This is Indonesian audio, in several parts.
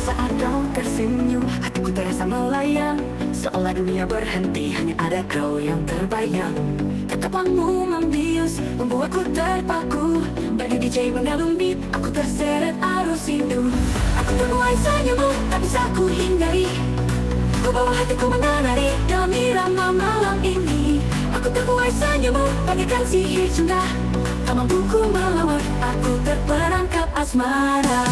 Saat kau tersenyum, hatiku terasa melayang, seolah dunia berhenti, hanya ada kau yang terbayang. Tatapanmu membius, membuatku terpaku. Bagi DJ mengalun beat, aku terseret arus rindu. Aku terbuai senyummu, tak bisa ku hindari. Ku bawa hatiku menari dalam irama malam ini. Aku terbuai senyummu, bagaikan sihir cinta. Tak mampu ku melawan, aku terperangkap asmara.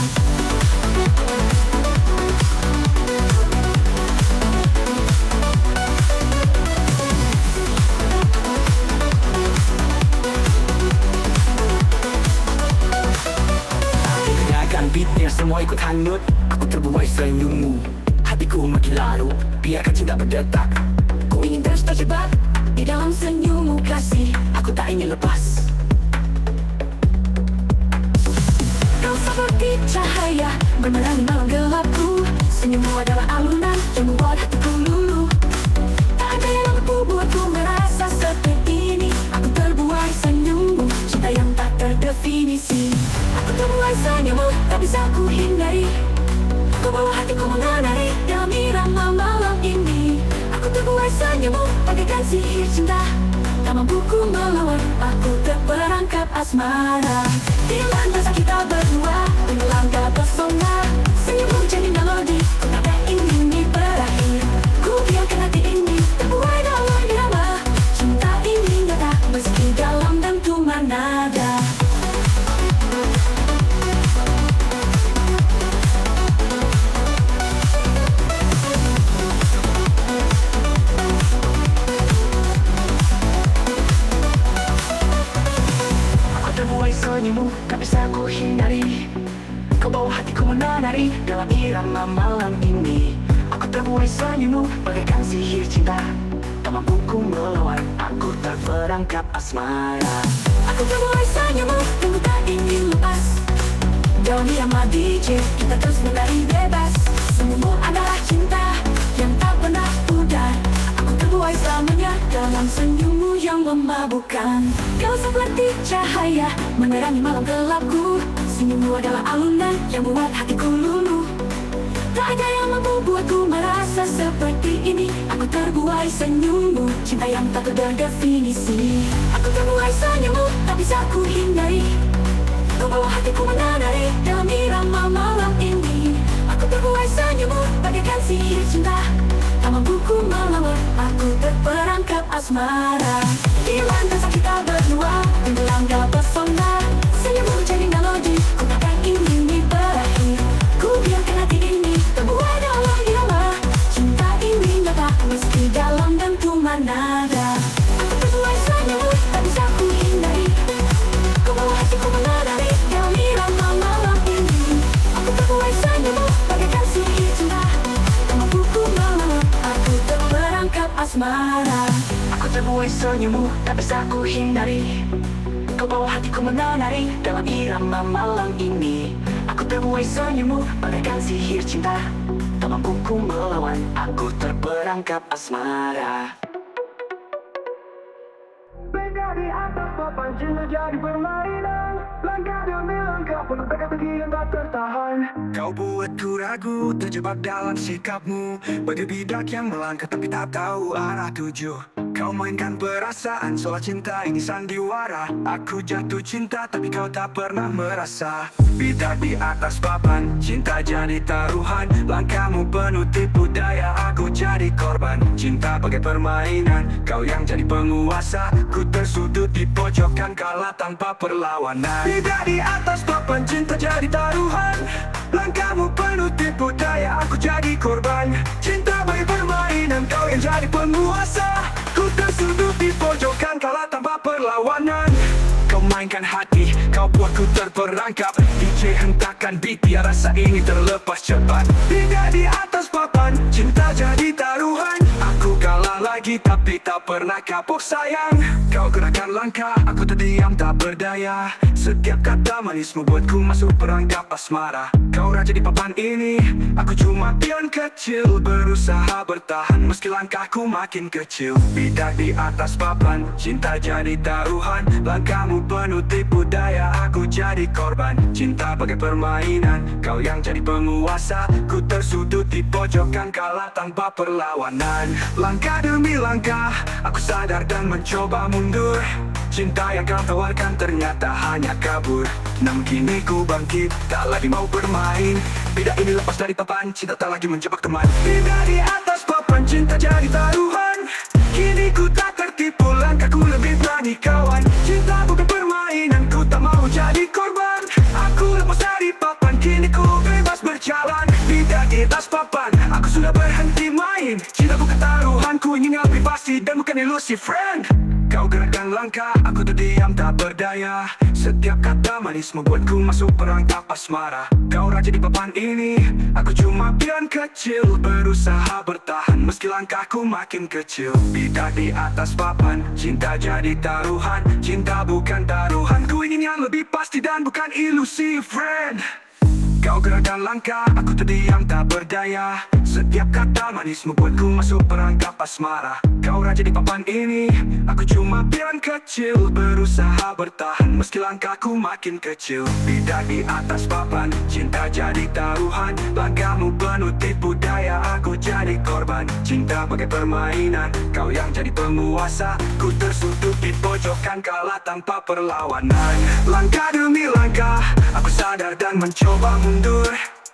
Beatnya semua ikut hanyut, aku terbuai senyummu. Hatiku makin larut, biarkan cinta berdetak. Ku ingin terus terjebak di dalam senyummu kasih, aku tak ingin lepas. Kau seperti cahaya, menerangi malam gelapku. Senyummu adalah alunan yang membuat hatiku luluh. Tak ada yang mampu buatku merasa seperti ini. Aku terbuai senyummu, cinta yang tak terdefinisi. Aku terbuai senyummu, tak bisa ku hindari. Kau bawa hatiku menari dalam irama malam ini. Aku terbuai senyummu, bagaikan sihir cinta. Tak mampu ku melawan, aku terperangkap asmara. Di landasan kita berdua, melangkah pesona. Senyummu jadi melodi, ku tak ingin ini berakhir. Ku biarkan hati ini terbuai dalam irama. Cinta ini nyata, meski dalam dentuman nada. Senyummu tak bisa ku hindari. Kau bawa hatiku menari dalam irama malam ini. Aku terbuai senyummu, bagaikan sihir cinta. Tak mampu ku melawan, aku terperangkap asmara. Aku terbuai senyummu, dan tak ingin lepas. Dalam irama DJ, kita terus menari bebas. Senyummu adalah cinta yang tak pernah pudar. Aku terbuai selamanya dalam senyummu yang memabukkan. Kau seperti cahaya, menerangi malam gelapku. Senyummu adalah alunan yang membuat hatiku luluh. Tak ada yang mampu buatku merasa seperti ini. Aku terbuai senyummu, cinta yang tak terdefinisi. Aku terbuai senyummu, tak bisa ku hindari. Kau bawa hatiku menari dalam irama malam ini. Aku terbuai senyummu, bagaikan sihir cinta. Tak mampu ku melawan, aku terperangkap asmara. Di landasan kita berdua, melangkah pesona. Senyummu jadi melodi, ku takkan ingin ini berakhir. Ku biarkan hati ini terbuai dalam irama. Cinta ini nyata, meski dalam dentuman nada. Aku terbuai senyummu, tak bisa ku hindari. Kau bawa hatiku menari dalam irama malam ini. Aku terbuai senyummu, bagaikan sihir cinta. Tak mampu ku melawan, aku terperangkap asmara. Aku terbuai senyummu, tak bisa ku hindari. Kau bawa hatiku menari dalam irama malam ini. Aku terbuai senyummu, bagaikan sihir cinta. Tak mampu ku melawan, aku terperangkap asmara. Beda di atas papan cinta jadi permainan. Langkah demi langkah penuh teka-teki yang tak tertahan. Kau buatku ragu, terjebak dalam sikapmu. Bagai bidak yang melangkah tapi tak tahu arah tuju. Kau mainkan perasaan, seolah cinta ini sandiwara. Aku jatuh cinta tapi kau tak pernah merasa. Bidak di atas papan, cinta jadi taruhan. Langkahmu penuh tipu daya, aku jadi korban. Cinta bagai permainan, kau yang jadi penguasa. Ku tersudut di pojokan kalah tanpa perlawanan. Bidak di atas papan, cinta jadi taruhan. Langkahmu penuh tipu daya, aku jadi korban. Cinta bagai permainan, kau yang jadi penguasa. Ku tersudut di pojokan kalah tanpa perlawanan. Kau mainkan hati, kau buatku terperangkap. DJ hentakan beat biar rasa ini terlepas cepat. Tidak di atas papan, cinta jadi taruhan. Aku kalah lagi tapi tak pernah kapok sayang. Kau gerakkan langkah, aku terdiam tak berdaya. Setiap kata manis membuatku masuk perangkap asmara. Kau raja di papan ini, aku cuma pion kecil. Berusaha bertahan meski langkahku makin kecil. Bidak di atas papan, cinta jadi taruhan. Langkahmu penuh tipu daya, aku jadi korban. Cinta bagai permainan, kau yang jadi penguasa. Ku tersudut di pojokan kalah tanpa perlawanan. Langkah demi langkah, aku sadar dan mencoba mundur. Cinta yang kau tawarkan ternyata hanya kabur. Namun kini ku bangkit, tak lagi mau bermain. Bidak ini lepas dari papan, cinta tak lagi menjebak teman. Bidak di atas papan, cinta jadi taruhan. Kini ku tak tertipu, langkahku lebih berani kawan. Cinta bukan permainan, ku tak mau jadi korban. Aku lepas dari papan, kini ku bebas berjalan. Bidak di atas papan, aku sudah berhenti main. Cinta bukan taruhan, ku ingin yang lebih pasti dan bukan ilusi friend. Kau gerakkan langkah, aku terdiam tak berdaya. Setiap kata manis membuatku masuk perangkap asmara. Kau raja di papan ini, aku cuma pion kecil. Berusaha bertahan meski langkahku makin kecil. Bidak di atas papan, cinta jadi taruhan. Cinta bukan taruhan, ku ingin yang lebih pasti dan bukan ilusi friend. Kau gerakkan langkah, aku terdiam tak berdaya. Setiap kata manis membuatku masuk perangkap asmara. Kau raja di papan ini, aku cuma pion kecil. Berusaha bertahan meski langkahku makin kecil. Bidak di atas papan, cinta jadi taruhan. Langkahmu penuh tipu daya, aku jadi korban. Cinta bagai permainan, kau yang jadi penguasa. Ku tersudut di pojokan kalah tanpa perlawanan. Langkah demi langkah, aku sadar dan mencoba mundur.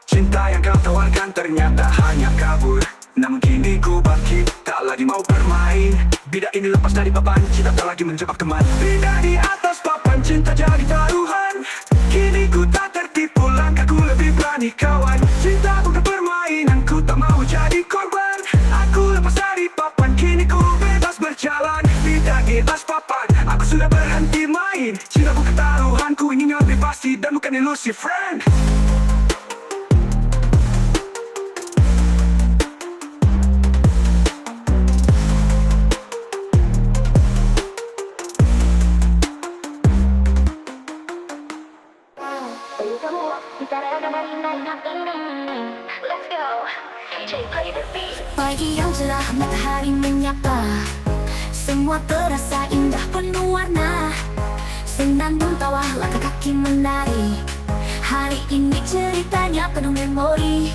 Cinta yang kau tawarkan ternyata hanya kabur. Namun kini ku bangkit, tak lagi mau bermain. Bidak ini lepas dari papan, cinta tak lagi menjebak teman. Bidak di atas papan, cinta jadi taruhan. Kini ku tak tertipu, langkahku lebih berani kawan. Cinta bukan permainan, ku tak mau jadi korban. Aku lepas dari papan, kini ku bebas berjalan. Bidak di atas papan, aku sudah berhenti main. Cinta bukan taruhan, ku ingin yang lebih pasti dan bukan ilusi friend. Pagi yang cerah, matahari menyapa. Semua terasa indah, penuh warna. Senandung tawa, langkah kaki menari. Hari ini ceritanya penuh memori.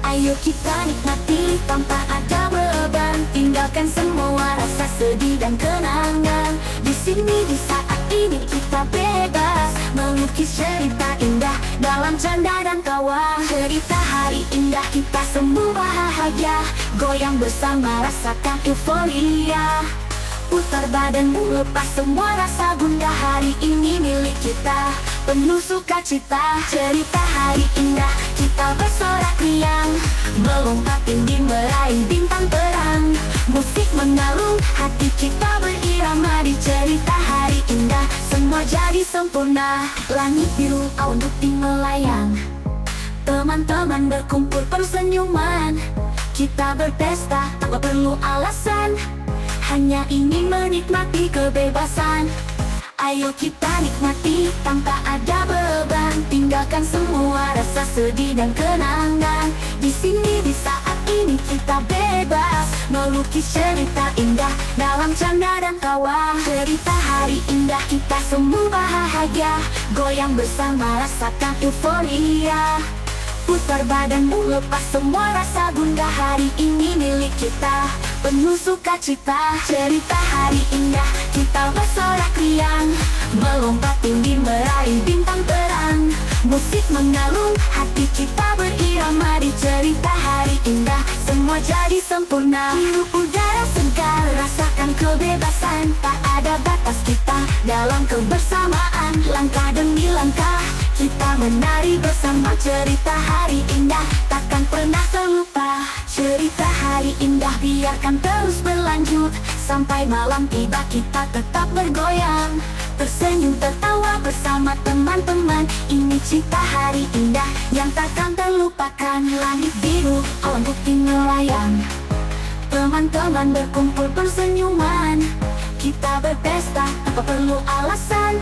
Ayo kita nikmati tanpa ada beban. Tinggalkan semua rasa sedih dan kenangan. Di sini di saat ini kita bebas melukis cerita indah dalam canda dan tawa. Cerita hari indah, kita semua bahagia. Goyang bersama, rasakan euforia. Putar badanmu, lepas semua rasa gundah. Hari ini milik kita, penuh sukacita. Cerita hari indah, kita bersorak riang. Melompat tinggi meraih bintang terang. Musik mengalun, hati kita berirama. Di cerita hari indah, semua jadi sempurna. Langit biru, awan putih melayang. Teman-teman berkumpul penuh senyuman. Kita berpesta tanpa perlu alasan, hanya ingin menikmati kebebasan. Ayo kita nikmati tanpa ada beban. Tinggalkan semua rasa sedih dan kenangan. Di sini di saat ini kita bebas melukis cerita indah dalam canda dan tawa. Cerita hari indah, kita semua bahagia. Goyang bersama, rasakan euforia. Putar badanmu, lepas semua rasa gundah. Hari ini milik kita, penuh sukacita. Cerita hari indah, kita bersorak riang. Melompat tinggi meraih bintang terang. Musik mengalun, hati kita berirama. Di cerita hari indah, semua jadi sempurna. Hirup udara segar, rasakan kebebasan. Tak ada batas kita dalam kebersamaan. Langkah demi langkah, kita menari bersama. Cerita hari indah takkan pernah terlupa. Cerita hari indah biarkan terus berlanjut. Sampai malam tiba kita tetap bergoyang. Tersenyum tertawa bersama teman-teman. Ini cerita hari indah yang takkan terlupakan. Langit biru, awan putih melayang. Teman-teman berkumpul bersenyuman, kita berpesta tanpa perlu alasan,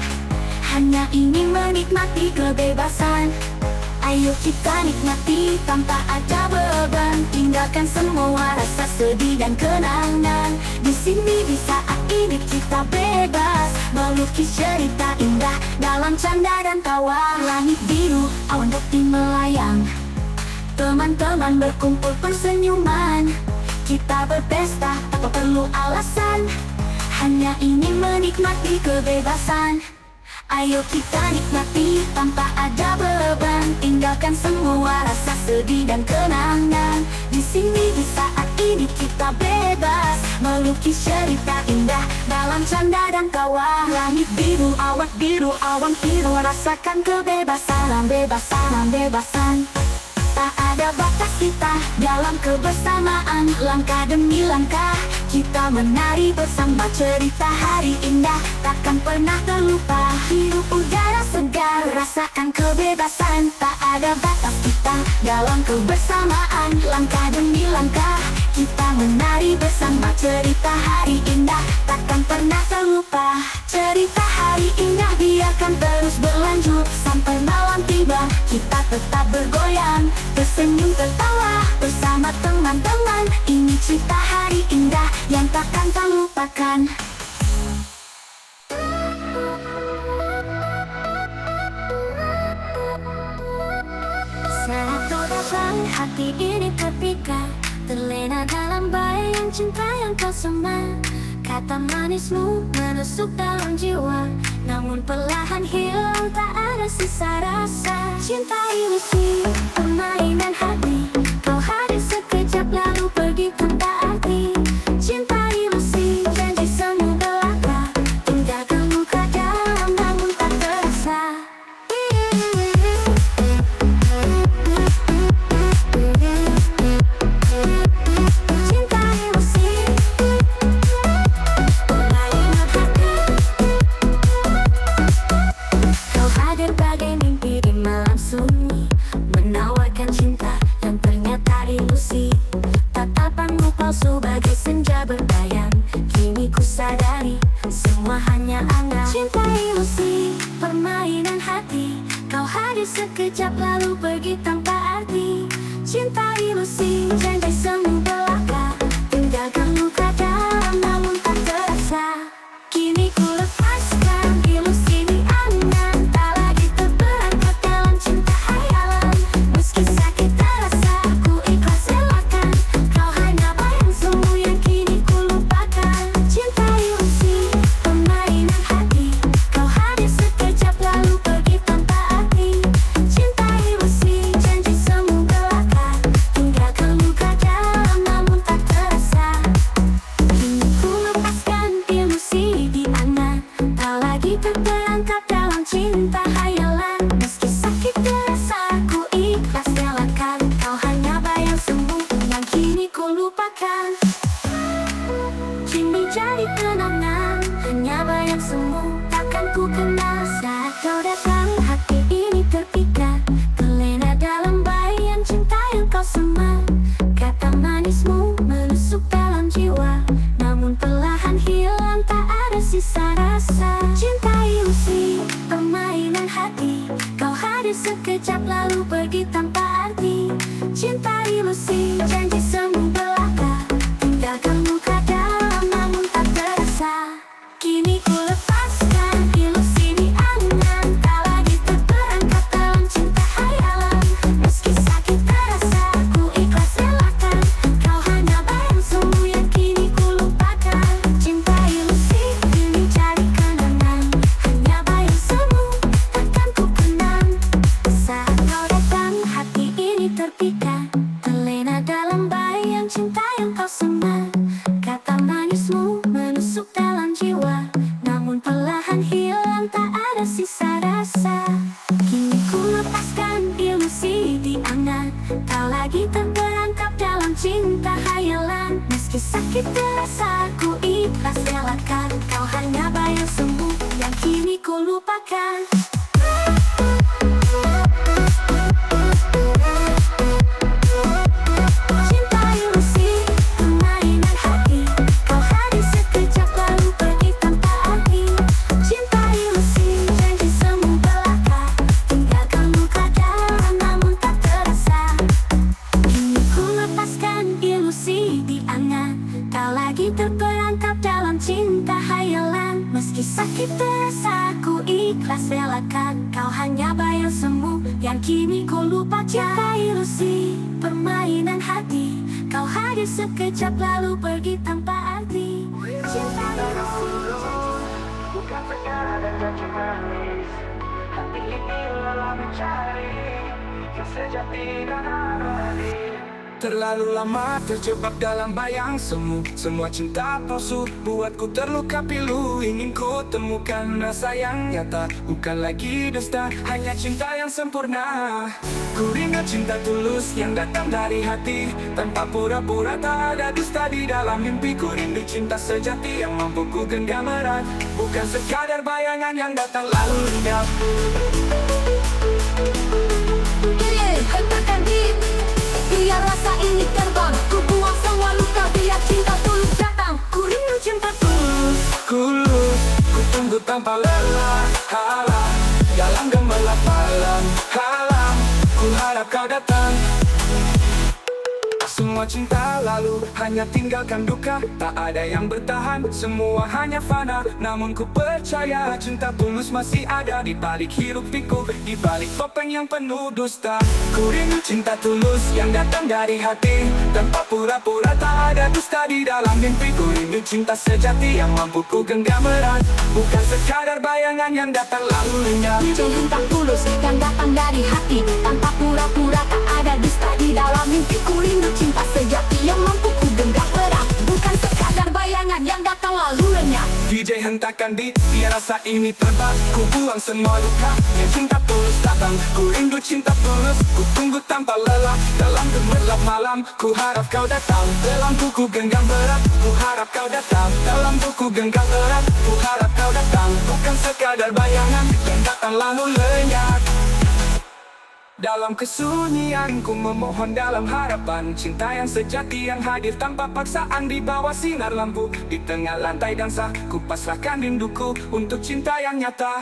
hanya ingin menikmati kebebasan. Ayo kita nikmati tanpa ada beban, tinggalkan semua rasa sedih dan kenangan. Di sini di saat ini kita bebas, melukis cerita indah dalam canda dan tawa. Langit biru, awan putih melayang, teman-teman berkumpul bersenyuman, kita berpesta tanpa perlu alasan, hanya ingin menikmati kebebasan. Ayo kita nikmati tanpa ada beban, tinggalkan semua rasa sedih dan kenangan. Di sini di saat ini kita bebas, melukis cerita indah dalam canda dan tawa. Langit biru, awan biru, rasakan kebebasan, bebasan. Tak ada batas kita dalam kebersamaan, langkah demi langkah kita menari bersama. Cerita hari indah takkan pernah terlupa, hirup udara segar, rasakan kebebasan. Tak ada batas kita dalam kebersamaan, langkah demi langkah kita menari bersama. Cerita hari indah takkan pernah terlupa, cerita hari indah biarkan terus berlanjut sampai malam tiba. Kita tetap bergoyang, tersenyum tertawa bersama teman-teman. Ini cerita hari indah yang takkan terlupakan. Saat kau datang, hati ini terpikat, terlena dalam bayang cinta yang kau sema. Kata manismu menusuk dalam jiwa, namun perlahan hilang, tak ada sisa rasa. Cinta ilusi, permainan hati, kau hadir sekejap lalu pergi tanpa arti. Cinta ilusi, janji semu belaka, tinggalkan luka dalam namun tak terasa. Cinta ilusi, permainan hati, kau hadir bagai mimpi di malam sunyi, menawarkan cinta yang ternyata ilusi. Tatapanmu palsu bagai senja berbayang, kini ku sadari semua hanya angan. Cinta ilusi, permainan hati, kau hadir sekejap lalu pergi tanpa arti. Cinta ilusi, janji semu belaka, tinggalkan luka dalam namun tak terasa. Kini ku lepaskan ilusi di angan, tak lagi terperangkap dalam cinta hayalan. Meski sakit terasa, ku ikhlas relakan, kau hanya bayang semu yang kini ku lupakan. Cinta ilusi, permainan hati, kau hadir sekejap lalu pergi tanpa arti. Cinta ilusi, janji semu belaka, tinggalkan luka dalam namun tak terasa. Kini ku lepaskan ilusi di angan, tak lagi terperangkap dalam cinta hayalan. Meski sakit terasa, ku ikhlas relakan, kau hanya bayang semu yang kini ku lupakan. Kini jadi kenangan, hanya bayang semu takkan ku kenal. Saat kau datang, hati ini terpikat, terlena dalam bayang cinta yang kau sema. Kata manismu menusuk dalam jiwa, namun perlahan hilang, tak ada sisa rasa. Cinta ilusi, permainan hati, kau hadir sekejap lalu pergi tanpa arti. Cinta ilusi, janji semu belaka, tinggalkan luka dalam namun tak terasa. Kini ku lepaskan ilusi di angan, tak lagi terperangkap dalam cinta hayalan. Meski sakit terasa, ku ikhlas relakan, kau hanya bayang semu yang kini ku lupakan. Cinta ilusi, kini jadi kenangan, hanya bayang semu takkan ku kenang. Saat kau datang, hati ini terpikat, terlena dalam bayang cinta yang kau sema. Kata manismu menusuk dalam jiwa, namun perlahan hilang, tak ada sisa rasa. Kini ku lepaskan ilusi di angan, tak lagi terperangkap dalam cinta hayalan. Meski sakit terasa, ku ikhlas relakan, kau hanya bayang semu yang kini ku lupakan. Cinta ilusi, permainan hayalan. Meski sakit terasa ku ikhlas relakan. Kau hanya bayang semu yang kini kau lupa. Cinta ilusi, permainan hati. Kau hadir sekejap lalu pergi tanpa arti. Cinta ilusi, bukan sekarang dan janji manis. Hati ini lelah mencari yang sejati dan abadi. Terlalu lama terjebak dalam bayang semu. Semua cinta palsu buatku terluka pilu. Ingin ku temukan rasa yang nyata, bukan lagi dusta, hanya cinta yang sempurna. Ku rindu cinta tulus yang datang dari hati, tanpa pura-pura, tak ada dusta di dalam mimpi. Ku rindu cinta sejati yang mampu ku genggam erat, bukan sekadar bayangan yang datang lalu lenyap. hentakan diri, biar rasa ini terbang. Ku buang semua luka, biar cinta tulus datang. Ku rindu cinta tulus. Kulus, ku tunggu tanpa lelah, halang dalam gemerlap malam, halang ku harap kau datang. Semua cinta lalu hanya tinggalkan duka, tak ada yang bertahan, semua hanya fana. Namun ku percaya cinta tulus masih ada di balik hiruk pikuk, di balik topeng yang penuh dusta. Ku rindu cinta tulus yang datang dari hati, tanpa pura-pura, tak ada dusta di dalam mimpi. Ku rindu cinta sejati yang mampu ku genggam erat, bukan sekadar bayangan yang datang lalu lenyap. Cinta tulus yang datang dari hati, tanpa pura-pura, tak ada dusta di dalam mimpi. Ku rindu cinta sejati yang mampu ku genggam erat, bukan sekadar bayangan yang datang lalu lenyap. DJ hentakan beat, biar rasa ini terbang. Ku buang semua luka, yang cinta tulus datang. Ku rindu cinta tulus, ku tunggu tanpa lelah. Dalam gemerlap malam, ku harap kau datang. Dalam buku genggam berat, ku harap kau datang. Dalam buku genggam erat, ku harap kau datang. Bukan sekadar bayangan yang datang lalu lenyap. Dalam kesunyian ku memohon dalam harapan, cinta yang sejati yang hadir tanpa paksaan, di bawah sinar lampu, di tengah lantai dansa. Ku pasrahkan rinduku untuk cinta yang nyata.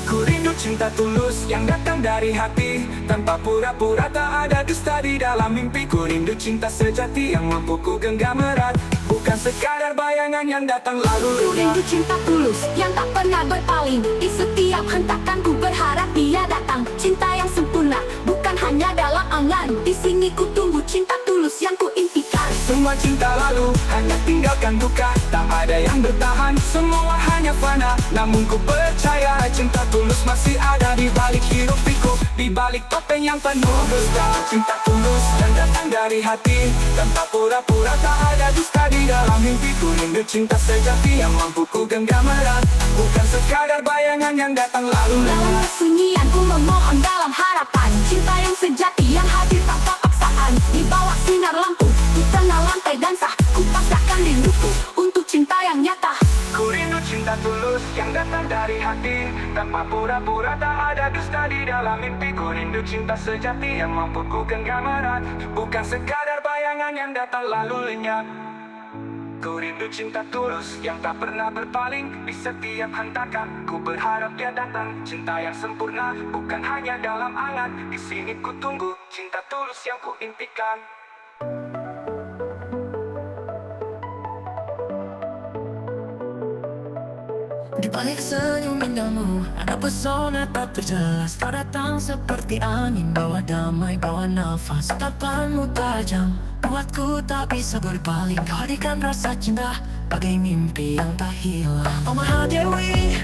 Ku rindu cinta tulus yang datang dari hati, tanpa pura-pura, tak ada dusta di dalam mimpi. Ku rindu cinta sejati yang mampu ku genggam erat, bukan sekadar bayangan yang datang lalu Ku lenyap. rindu cinta tulus yang tak pernah berpaling, di setiap hentakan ku berharap dia datang. Cinta yang sempurna, bukan hanya dalam angan, di sini ku tunggu cinta tulus yang ku impikan. Semua cinta lalu hanya tinggalkan duka, tak ada yang bertahan, semua hanya fana. Namun ku percaya cinta tulus masih ada di balik hiruk pikuk, di balik topeng yang penuh dusta. Cinta tulus yang datang dari hati, tanpa pura-pura, tak ada dusta di dalam mimpi. Ku rindu cinta sejati yang mampu ku genggam erat, bukan sekadar bayangan yang datang lalu Dalam lenyap. kesunyian ku memohon dalam harapan, cinta yang sejati yang hadir tanpa paksaan, di bawah sinar lampu, di tengah lantai dansa. Ku pasrahkan rinduku untuk cinta yang nyata. Ku rindu cinta tulus yang datang dari hati, tanpa pura-pura, tak ada dusta di dalam mimpi. Ku rindu cinta sejati yang mampu ku genggam erat, bukan sekadar bayangan yang datang lalu lenyap. Ku rindu cinta tulus yang tak pernah berpaling, di setiap hentakan ku berharap dia datang. Cinta yang sempurna, bukan hanya dalam angan, di sini ku tunggu cinta tulus yang ku impikan. Di balik senyum indahmu ada pesona tak terjelas. Kau datang seperti angin, bawa damai, bawa nafas. Tatapanmu tajam, buatku tak bisa berpaling. Kau hadirkan rasa cinta bagai mimpi yang tak hilang. Oh Mahadewi,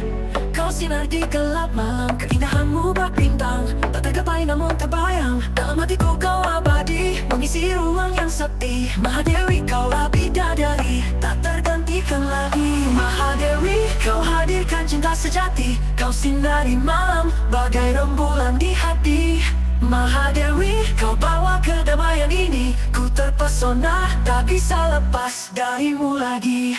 kau sinar di gelap malam. Keindahanmu bak bintang, tak tergapai namun terbayang. Dalam hatiku kau abadi, mengisi ruang yang sepi. Mahadewi, kaulah bidadari, tak tergantikan lagi. Mahadewi, kau hadirkan cinta sejati. Kau sinari malam bagai rembulan di hati. Mahadewi, kau bawa kedamaian ini. Ku terpesona, tak bisa lepas darimu lagi.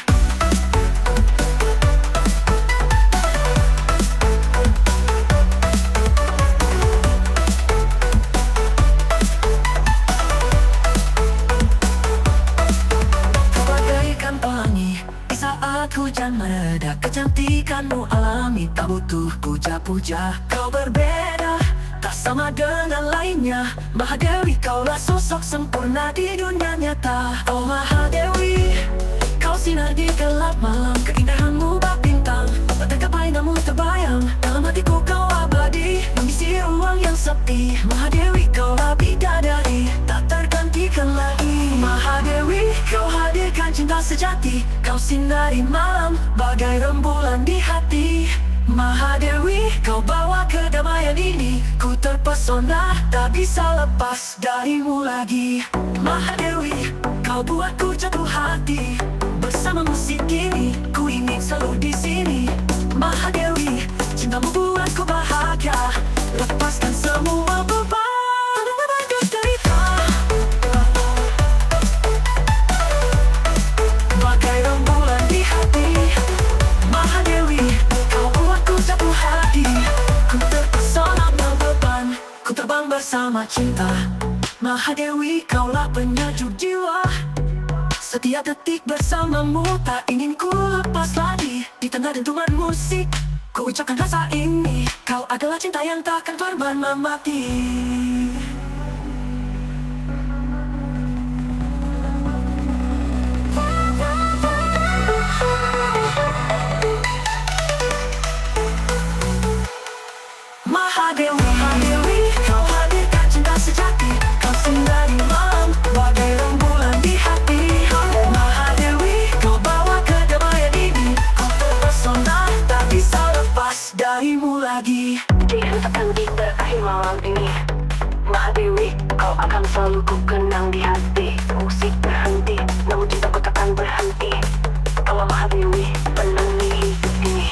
Kau bagaikan pelangi di saat hujan mereda. Kecantikanmu alami, tak butuh puja-puja. Kau berbeda, tak sama dengan lainnya. Mahadewi, kaulah sosok sempurna di dunia nyata. Oh Mahadewi, kau sinar di gelap malam, keindahanmu bak bintang. Tak tergapai namun terbayang, dalam hatiku kau abadi, mengisi ruang yang sepi. Mahadewi kaulah bidadari, tak tergantikan lagi. Mahadewi kau hadirkan cinta sejati, kau sinari malam bagai rembulan di hati. Mahadewi kau bawa kedamaian ini, ku terpesona tak bisa lepas darimu lagi. Mahadewi kau buatku jatuh hati, bersama musik ini ku ingin selalu di sini. Mahadewi cintamu buatku bahagia, lepaskan semua beban dan derita. Bagai rembulan di hati, Mahadewi kau buatku jatuh hati, ku terpesona tak beban, ku terbang bersama cinta. Mahadewi kaulah penyejuk jiwa, setiap detik bersamamu tak ingin ku lepas lagi. Di tengah dentuman musik ku ucapkan rasa ini, kau adalah cinta yang takkan pernah mati. Mahadewi kau hadirkan cinta sejati, kau sinari malam bagai rembulan di hati. Mahadewi kau bawa kedamaian ini, ku terpesona tak bisa lepas darimu lagi. Dihentakkan di terakhir malam ini, Mahadewi kau akan selalu ku kenang di hati. Musik berhenti, namun cintaku takkan berhenti. Kaulah Mahadewi penemani hidup ini.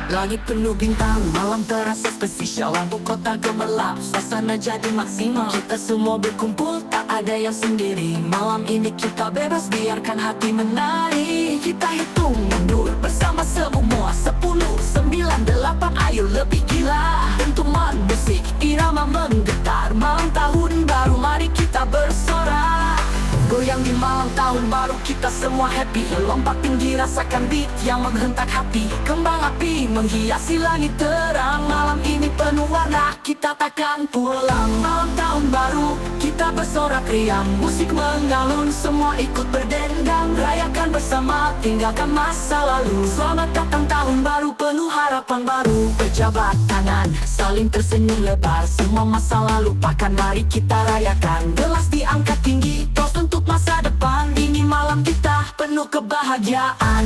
Langit penuh bintang, malam terasa spesial. Lampu kota gemerlap, suasana jadi maksimal. Kita semua berkumpul, tak ada yang sendiri. Malam ini kita bebas, biarkan hati menari. Kita hitung mundur bersama semua. 10, 9, 8, ayo lebih gila. Dentuman musik, irama menggetar. Malam tahun baru, mari kita bersorak. Goyang di malam tahun baru, kita semua happy. Lompat tinggi, rasakan beat yang menghentak hati. Kembang api menghiasi langit terang. Malam ini penuh warna, kita takkan pulang. Malam tahun baru, kita bersorak riang. Musik mengalun, semua ikut berdendang. Rayakan bersama, tinggalkan masa lalu. Selamat datang tahun baru, penuh harapan baru. Berjabat tangan, saling tersenyum lebar. Semua masa lalu lupakan, mari kita rayakan. Gelas diangkat tinggi, toast untuk masa depan. Ini malam kita penuh kebahagiaan.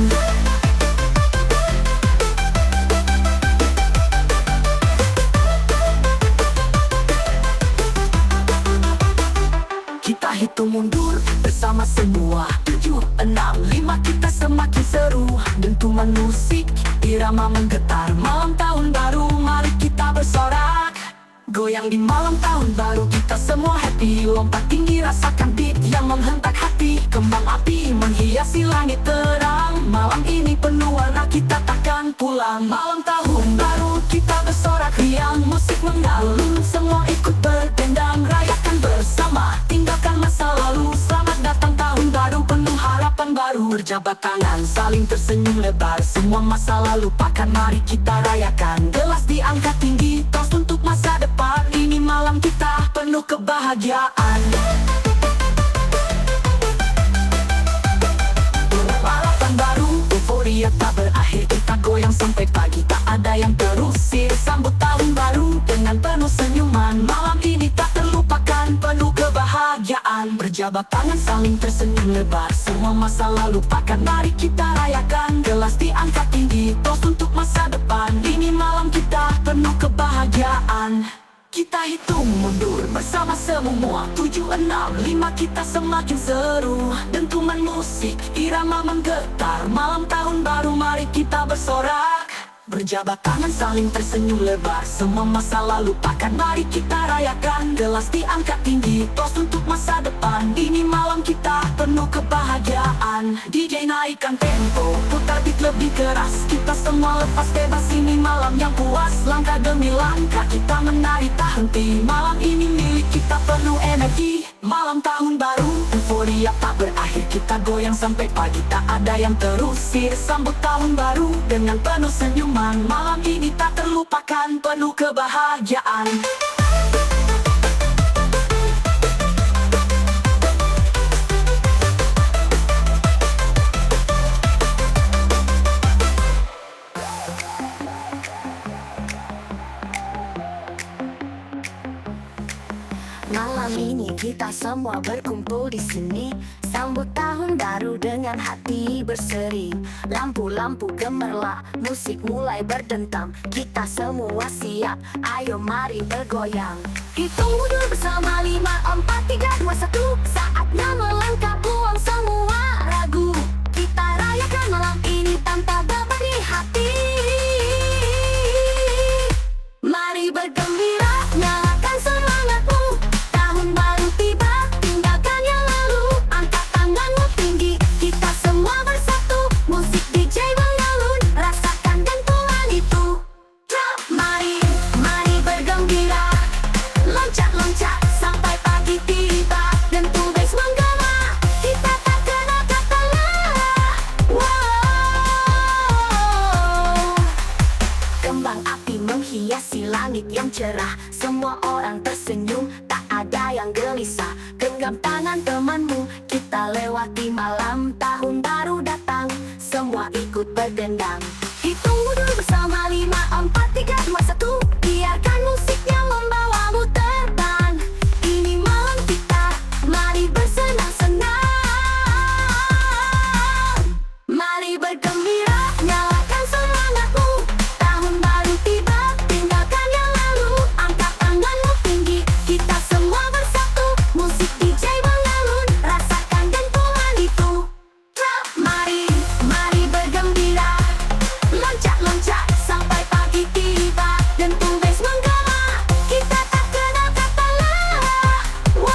Kita hitung mundur bersama semua. 7, 6, 5, kita semakin seru. Dentuman musik, irama menggetar. Malam tahun baru, mari kita bersorak. Goyang di malam tahun baru, kita semua happy. Lompat tinggi, rasakan beat yang menghentak hati. Kembang api menghiasi langit terang. Malam ini penuh warna, kita takkan pulang. Malam tahun baru, kita bersorak riang. Musik mengalun, semua ikut berdendang. Rayakan bersama, tinggalkan masa lalu. Selamat datang tahun baru, penuh harapan baru. Berjabat tangan, saling tersenyum lebar. Semua masa lalu lupakan, mari kita rayakan. Gelas diangkat tinggi, toast untuk masa depan. Ini malam kita penuh kebahagiaan. Harapan baru, euforia tak berakhir. Kita goyang sampai pagi, tak ada yang terusir. Sambut tahun baru dengan penuh senyuman. Malam ini tak terlupakan, penuh kebahagiaan. Berjabat tangan, saling tersenyum lebar. Semua masa lalu lupakan, mari kita rayakan. Gelas diangkat tinggi, toast untuk masa depan. Ini malam kita penuh kebahagiaan. Kita hitung mundur bersama semua. 7, 6, 5, kita semakin seru. Dentuman musik, irama menggetar. Malam tahun baru, mari kita bersorak. Berjabat tangan, saling tersenyum lebar. Semua masa lalu lupakan, mari kita rayakan. Gelas diangkat tinggi, toast untuk masa depan. Ini malam kita penuh kebahagiaan. DJ naikkan tempo, putar beat lebih keras. Kita semua lepas bebas, ini malam yang puas. Langkah demi langkah kita menari tak henti. Malam ini milik kita penuh energi. malam tahun baru. Euforia tak berakhir, kita goyang sampai pagi, tak ada yang terusir. Sambut tahun baru dengan penuh senyuman. Malam ini tak terlupakan, penuh kebahagiaan. Malam ini kita semua berkumpul di sini, sambut tahun baru dengan hati berseri. Lampu-lampu gemerlap, musik mulai berdentang. Kita semua siap, ayo mari bergoyang. Hitung mundur bersama 5, 4, 3, 2, 1. Saatnya melangkah, buang semua ragu. Kita rayakan malam ini tanpa beban di hati. Mari bergembira, nyalakan semangatmu. Tahun baru tiba, tinggalkan yang lalu. Angkat tanganmu tinggi, kita semua bersatu. Musik DJ mengalun, rasakan dentuman itu. Mari, mari bergembira, loncat-loncat sampai pagi tiba. Dentu bass menggema, kita tak kenal kata lelah. Wow. Kembang api menghiasi langit yang cerah. Semua orang tersenyum, tak ada yang gelisah. Genggam tangan temanmu, kita lewati malam. Tahun baru datang, semua ikut berdendang. Hitung mundur bersama 5, 4, 3, 2, 1. Biarkan musiknya membawamu terbang. Ini malam kita, mari bersenang-senang. Mari bergembira, nyalakan semangatmu. Tahun baru tiba, tinggalkan yang lalu. Angkat tanganmu tinggi, kita semua bersatu. Musik DJ mengalun, rasakan dentuman itu. Mari, mari bergembira, loncat-loncat sampai pagi tiba. Dentu bass menggema, kita tak kenal kata lelah. Wow.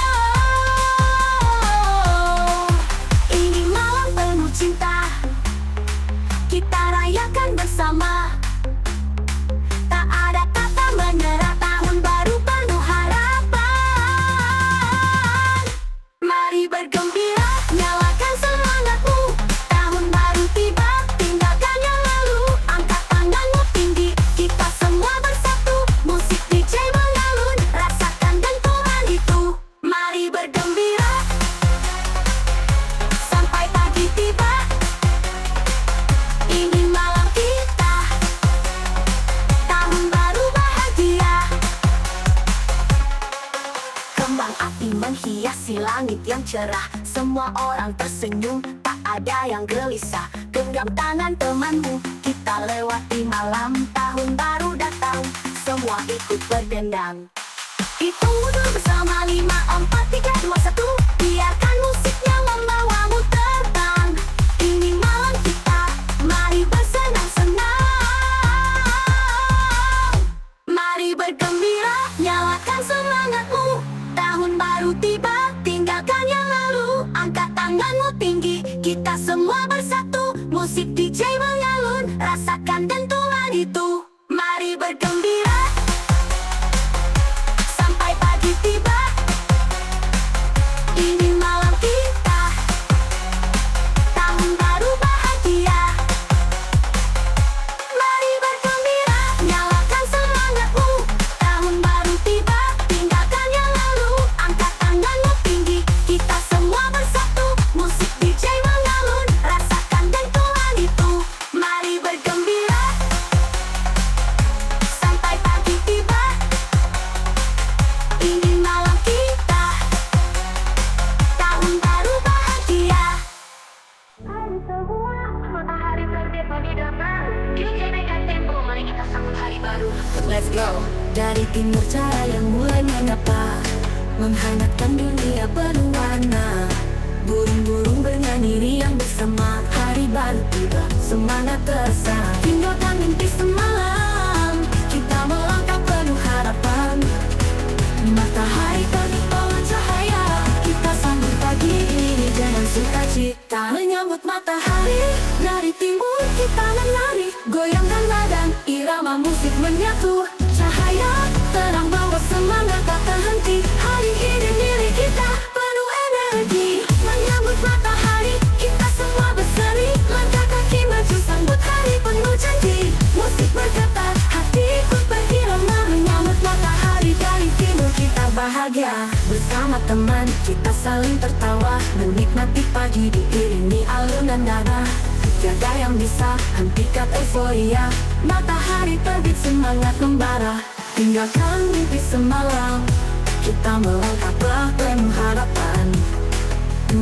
Ini malam penuh cinta, kita rayakan bersama. Tak ada kata menyerah, tahun baru penuh harapan. Mari bergembira, nyalakan semangatmu. Tahun baru tiba, tinggalkan yang lalu. Angkat tanganmu tinggi, kita semua bersatu. Musik DJ mengalun, rasakan dentuman itu. Mari bergembira sampai pagi tiba. Ini malam kita, tahun baru bahagia. Kembang api menghiasi langit yang cerah. Semua orang tersenyum, tak ada yang gelisah. Genggam tangan temanmu, kita lewati malam. Tahun baru datang, semua ikut berdendang. Hitung mundur bersama 5, 4, 3, 2, 1. Biarkan musiknya membawamu terbang. Ini malam kita, mari bersenang-senang. Mari bergembira, nyalakan semangatmu. Tahun baru tiba, tinggalkan yang lalu. Angkat tanganmu tinggi, kita semua bersatu. Musik DJ mengalun, rasakan dentuman itu. Mari bergembira sampai pagi tiba. Ini malam kita, tahun baru bahagia. Mari bergembira, nyalakan semangatmu. Tahun baru tiba, tinggalkan yang lalu. Angkat tanganmu tinggi, kita semua bersatu. Musik DJ mengalun, rasakan dentuman itu. Mari bergembira sampai pagi tiba. Ini malam kita, tahun baru bahagia. Hari semua, matahari terbit pagi datang. Yuk naikkan tempo, mari kita sambut hari baru. Let's go. Dari timur cahaya mulai menyapa, menghangatkan dunia penuh warna. Burung-burung bernyanyi riang bersama. Hari baru tiba, semangat terasa. Tinggalkan mimpi semalam, kita melangkah penuh harapan. Matahari terbit pelan cahaya, kita sambut pagi ini dengan sukacita. Menyambut matahari, dari timur kita menari. Goyangkan badan, irama musik menyatu. Cahaya terang bawa semangat tak terhenti. Hari ini milik kita, bahagia. Bersama teman kita saling tertawa, menikmati pagi diiringi alunan nada. Tiada yang bisa hentikan euforia, matahari terbit semangat membara. Tinggalkan mimpi semalam, kita melangkah penuh harapan.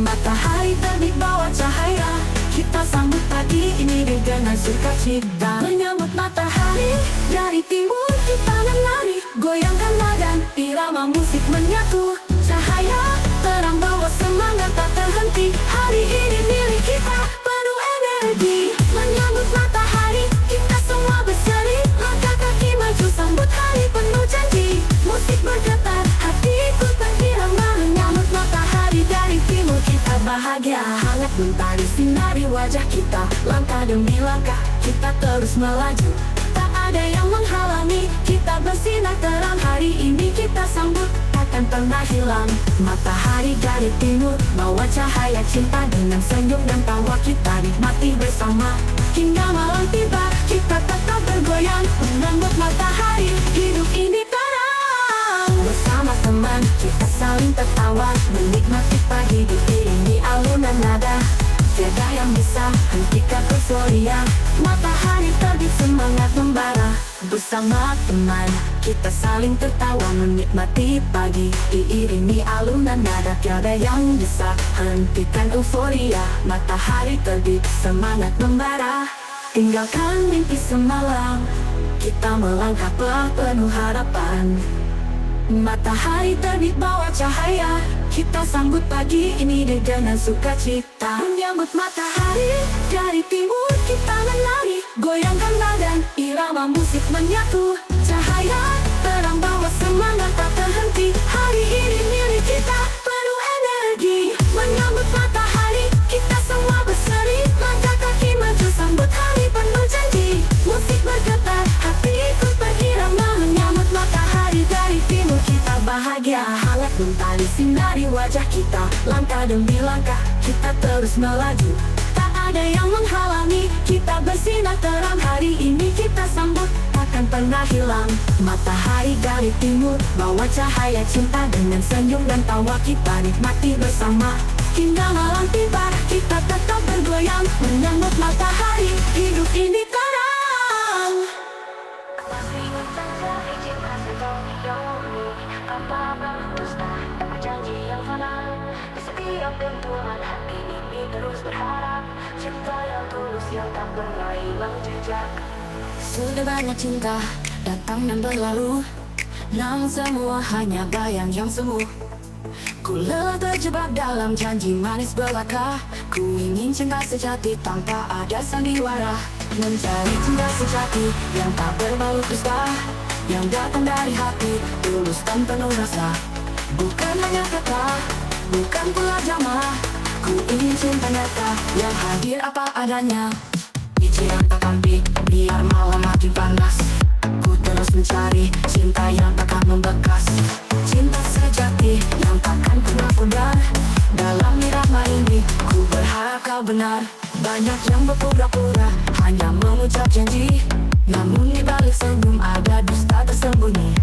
Matahari terbit bawa cahaya, kita sambut pagi ini dengan sukacita. Menyambut matahari dari timur, kita menari, goyangkan badan, irama musik menyatu. Cahaya terang bawa semangat tak terhenti, hari ini milik kita penuh energi. Menyambut matahari, kita semua berseri, langkah kaki maju sambut hari penuh janji. Musik bergetar, hatiku terdirama, menyambut matahari dari timur, kita bahagia. Hangat mentari sinari wajah kita, langkah demi langkah kita terus melaju. Tak ada yang menghalangi, kita bersinar terang, hari ini kita sambut takkan pernah hilang. Matahari dari timur bawa cahaya cinta, dengan senyum dan tawa kita nikmati bersama. Hingga malam tiba kita tetap bergoyang, menyambut matahari, hidup ini terang. Bersama teman kita saling tertawa, menikmati pagi diiringi alunan nada. Tiada yang bisa hentikan euforia, matahari terbit semangat membara. Bersama teman kita saling tertawa, menikmati pagi diiringi alunan nada. Tiada yang bisa hentikan euforia, matahari terbit semangat membara. Tinggalkan mimpi semalam, kita melangkah penuh harapan. Matahari terbit bawa cahaya, kita sambut pagi ini dengan sukacita. Menyambut matahari dari timur, kita menari, goyangkan badan, irama musik menyatu. Cahaya terang bawa semangat tak terhenti, hari ini milik kita penuh energi. Menyambut matahari, kita semua berseri, langkah kaki maju sambut hari penuh janji. Musik bergetar, hati ikut berirama, menyambut matahari dari timur, kita bahagia. Hangat mentari sinari wajah kita, langkah demi langkah kita terus melaju. Tak ada yang menghalangi, kita bersinar terang, hari ini kita sambut takkan pernah hilang. Matahari dari timur bawa cahaya cinta, dengan senyum dan tawa kita nikmati bersama. Hingga malam tiba kita tetap bergoyang, menyambut matahari, hidup ini terang. Janji yang fana, di setiap benturan hati ini terus berharap. Cinta yang tulus yang tak pernah hilang jejak. Sudah banyak cinta datang dan berlalu, namun semua hanya bayang yang semu. Ku lelah terjebak dalam janji manis belaka, ku ingin cinta sejati tanpa ada sandiwara. Mencari cinta sejati yang tak berbau dusta, yang datang dari hati tulus dan penuh rasa. Bukan hanya kata, bukan pula drama, ku ingin cinta nyata yang hadir apa adanya. Biji yang tak ambil, biar malam makin panas, ku terus mencari cinta yang takkan membekas. Cinta sejati yang takkan pernah pudar, dalam irama ini ku berharap kau benar. Banyak yang berpura-pura hanya mengucap janji, namun di balik senyum ada dusta tersembunyi.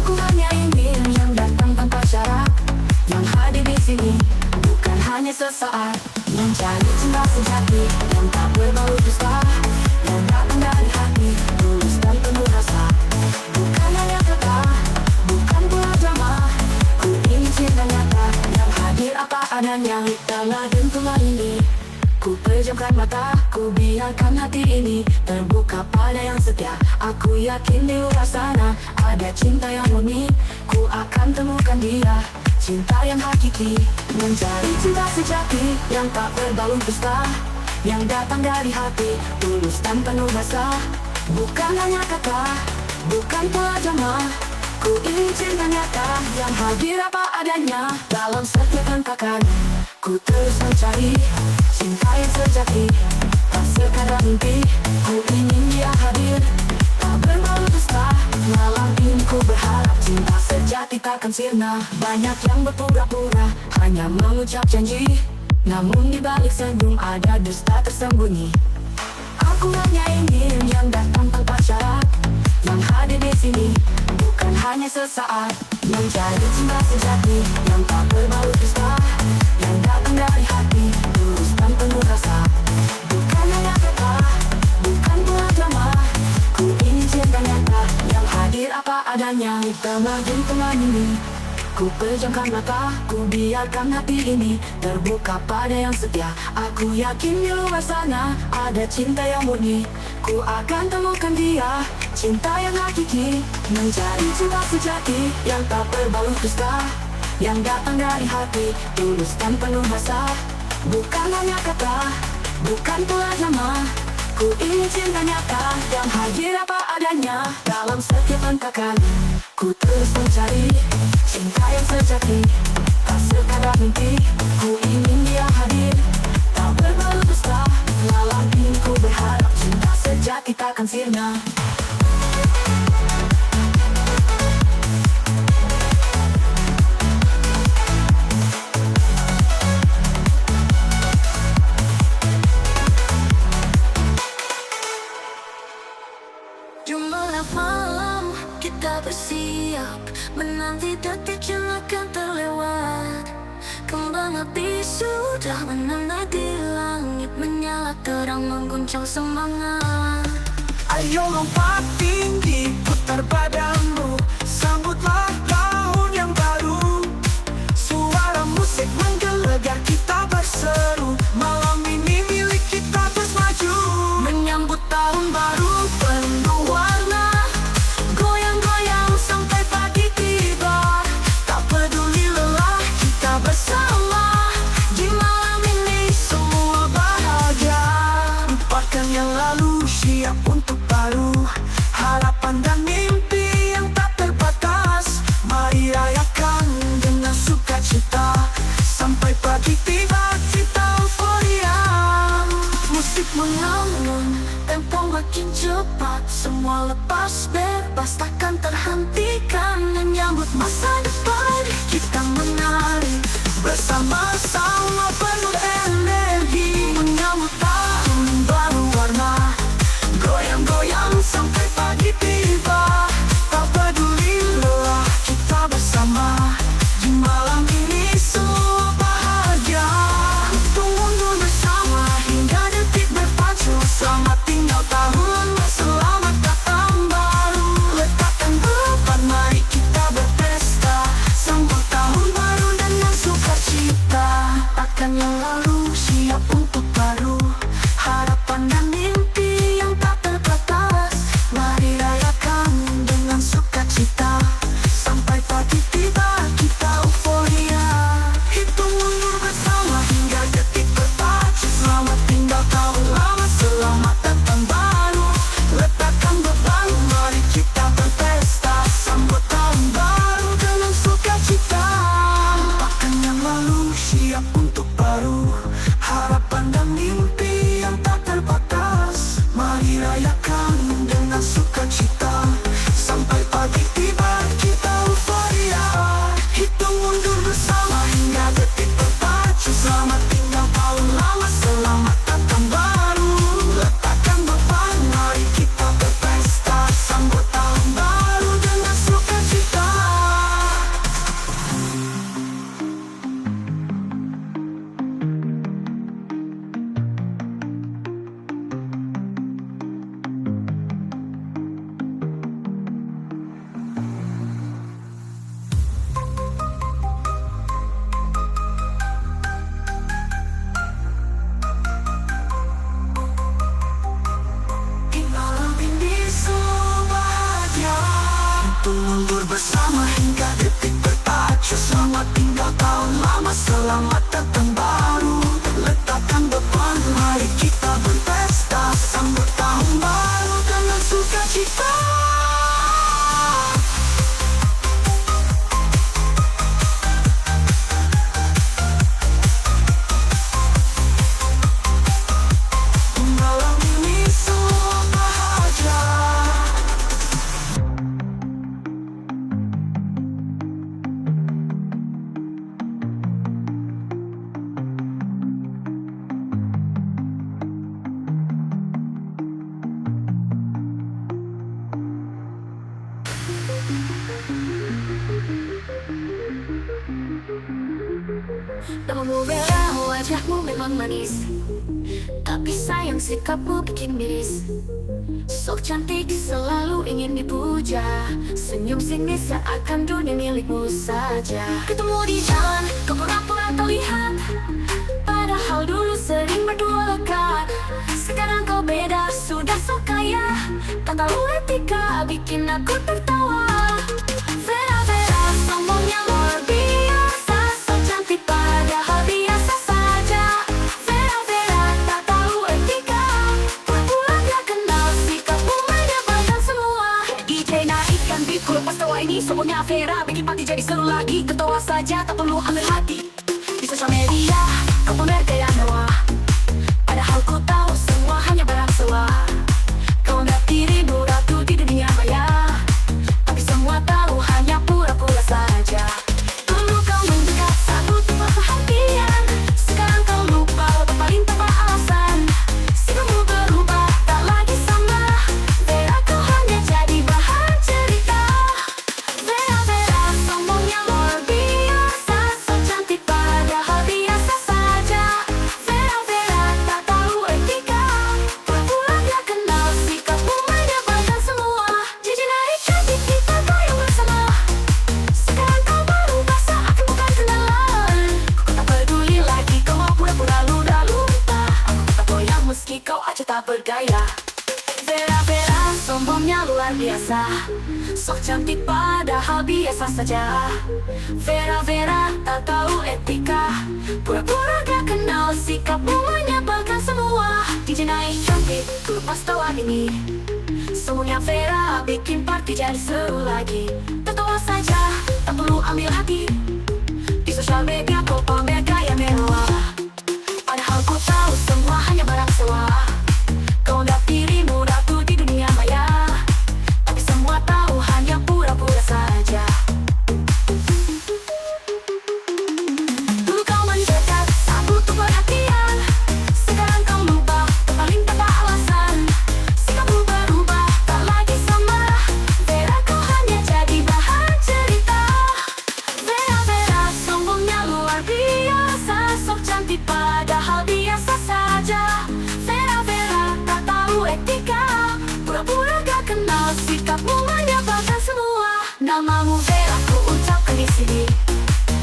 Aku hanya ingin yang datang tanpa syarat, yang hadir di sini bukan hanya sesaat. Mencari cinta sejati yang tak berbau dusta, yang datang dari hati tulus dan penuh rasa. Bukan hanya kata, bukan pula drama, ku ingin cinta nyata yang hadir apa adanya. Dalam dentuman ini ku pejamkan mata, ku biarkan hati ini terbuka pada yang setia. Aku yakin di luar sana ada cinta yang murni, ku akan temukan dia, cinta yang hakiki. Mencari cinta sejati yang tak berbau dusta, yang datang dari hati tulus dan penuh rasa. Bukan hanya kata, bukan pula drama, ku ingin cinta nyata yang hadir apa adanya. Dalam setiap hentakan ku terus mencari cinta yang sejati, tak sekadar mimpi, ku ingin dia hadir, tak berbau dusta. Malam ini ku berharap cinta sejati takkan sirna. Banyak yang berpura-pura hanya mengucap janji, namun di balik senyum ada dusta tersembunyi. Aku hanya ingin yang datang tanpa syarat, yang hadir di sini bukan hanya sesaat. Mencari cinta sejati yang tak berbau dusta, yang datang dari hati, tulus dan penuh rasa. Bukan hanya kata, bukan pula drama, ku ingin cinta nyata yang hadir apa adanya. Di tengah rintangan ini, ku pejamkan mata, ku biarkan hati ini terbuka pada yang setia. Aku yakin di luar sana ada cinta yang murni, ku akan temukan dia, cinta yang hakiki. Mencari cinta sejati yang tak berbau dusta, yang datang dari hati, tulus dan penuh rasa. Bukan hanya kata, bukan pula drama, ku ingin cinta nyata yang hadir apa adanya. Dalam setiap langkah kali, ku terus mencari cinta yang sejati, tak sekadar mimpi. Ku ingin dia hadir, tak berbau dusta. Malam ini ku berharap cinta sejati takkan sirna. Jumalah malam kita bersiap menanti detik yang akan terlewat. Kembang api sudah menandai di langit, menyala terang mengguncang semangat. Ayo lompat tinggi, putar badanmu, sambutlah tahun yang baru. Suara musik menggelegar, kita berseru, malam ini milik kita terus maju. Menyambut tahun baru penuh warna, goyang-goyang sampai pagi tiba. Tak peduli lelah, kita bersama. Di malam ini semua bahagia. Lupakan yang lalu, siap untuk baru. Harapan dan mimpi yang tak terbatas, mari rayakan dengan sukacita. Sampai pagi tiba kita euforia. Musik mengalun, tempo makin cepat, semua lepas bebas takkan terhentikan. Menyambut masa depan, Kita menari bersama-sama penuh energi. Menyambut tahun baru warna, goyang-goyang sampai pagi tiba. Tak peduli lelah, kita bersama. Di malam ini semua bahagia. Hitung mundur bersama hingga detik berpacu. Selamat tinggal tahun, selamat datang baru. Letakkan beban, mari kita berpesta. Sambut tahun baru dengan sukacita. Akan yang lalu, siap untuk baru. Harapan dan mimpi yang tak terbatas, mari rayakan dengan sukacita. Sampai pagi tiba kita euforia. Hitung mundur bersama hingga detik berpacu. Selamat tinggal tahun lama, selamat datang baru. Letakkan beban, mari kita berpesta. Sambut tahun baru dengan sukacita. Lupakan yang lalu, siap untuk baru. Harapan dan mimpi yang tak terbatas, mari rayakan dengan sukacita. Sampai pagi tiba kita euforia. Hitung mundur bersama hingga detik berpacu. Selamat tinggal tahun lama, selamat datang baru. Letakkan beban, mari kita berpesta. Sambut tahun baru dengan sukacita. Di malam ini semua bahagia. Hitung mundur bersama hingga detik berpacu. Selamat tinggal tahun lama, selamat datang baru. Letakkan beban, mari kita berpesta. Sambut tahun baru dengan sukacita. Malam ini semua bahagia. Namamu Vera, wajahmu memang manis, tapi sayang sikapmu bikin miris. Sok cantik selalu ingin dipuja, senyum sinis seakan dunia milikmu saja. Ketemu di jalan, kau pura-pura terlihat, padahal dulu sering berdua lekat. Sekarang kau beda, sudah sok kaya, tak tahu etika bikin aku tertawa. Vera, Vera, sombongnya luar biasa, sok cantik padahal biasa saja. Vera, Vera, tak tahu etika, pura-pura gak kenal sikapmu menyebalkan semua. DJ naikkan beat, ku lepas tawa ini, sombongnya Vera bikin party jadi seru lagi. Ketawa saja, tak perlu ambil hati. Di sosial media, kau pamer gaya mewah, padahal ku tahu semua hanya barang sewa. Kau anggap dirimu ratu di dunia maya, tapi semua tahu hanya pura-pura saja. Dulu kau mendekat saat butuh perhatian, sekarang kau lupa berpaling tanpa alasan. Sikapmu berubah, tak lagi sama. Vera, kau hanya jadi bahan cerita. Vera, Vera, sombongnya luar biasa, sok cantik padahal biasa saja. Vera, Vera, tak tahu etika, pura-pura gak kenal sikapmu menyebalkan semua. Jadi naik cantik kita goyang bersama, sekarang kau berubah seakan bukan kenalan. Aku tak peduli lagi kau mau pura-pura ludah lupa, aku tak goyang meski kau aja tak bergaya. Vera, Vera, sombongnya luar biasa, sok cantik padahal biasa saja. Vera, Vera, tak tahu etika, pura-pura gak kenal sikapmu menyebalkan semua. DJ naik cantik, ku lepas tawa ini, semuanya Vera bikin party jadi seru lagi. Tertawa saja, tak perlu ambil hati. Di sosial media kau pamer gaya mewah, padahal ku tahu semua hanya barang sewa. Kau anggap dirimu ratu di dunia maya, tapi semua tahu hanya pura-pura saja. Dulu kau mendekat saat butuh perhatian, sekarang kau lupa berpaling tanpa alasan. Sikapmu berubah, tak lagi sama. Vera, kau hanya jadi bahan cerita. Vera, Vera, sombongnya luar biasa, sok cantik padahal biasa saja. Vera, Vera, tak tahu etika, pura-pura gak kenal sikapmu menyebalkan semua. Namamu Vera ku ucapkan di sini,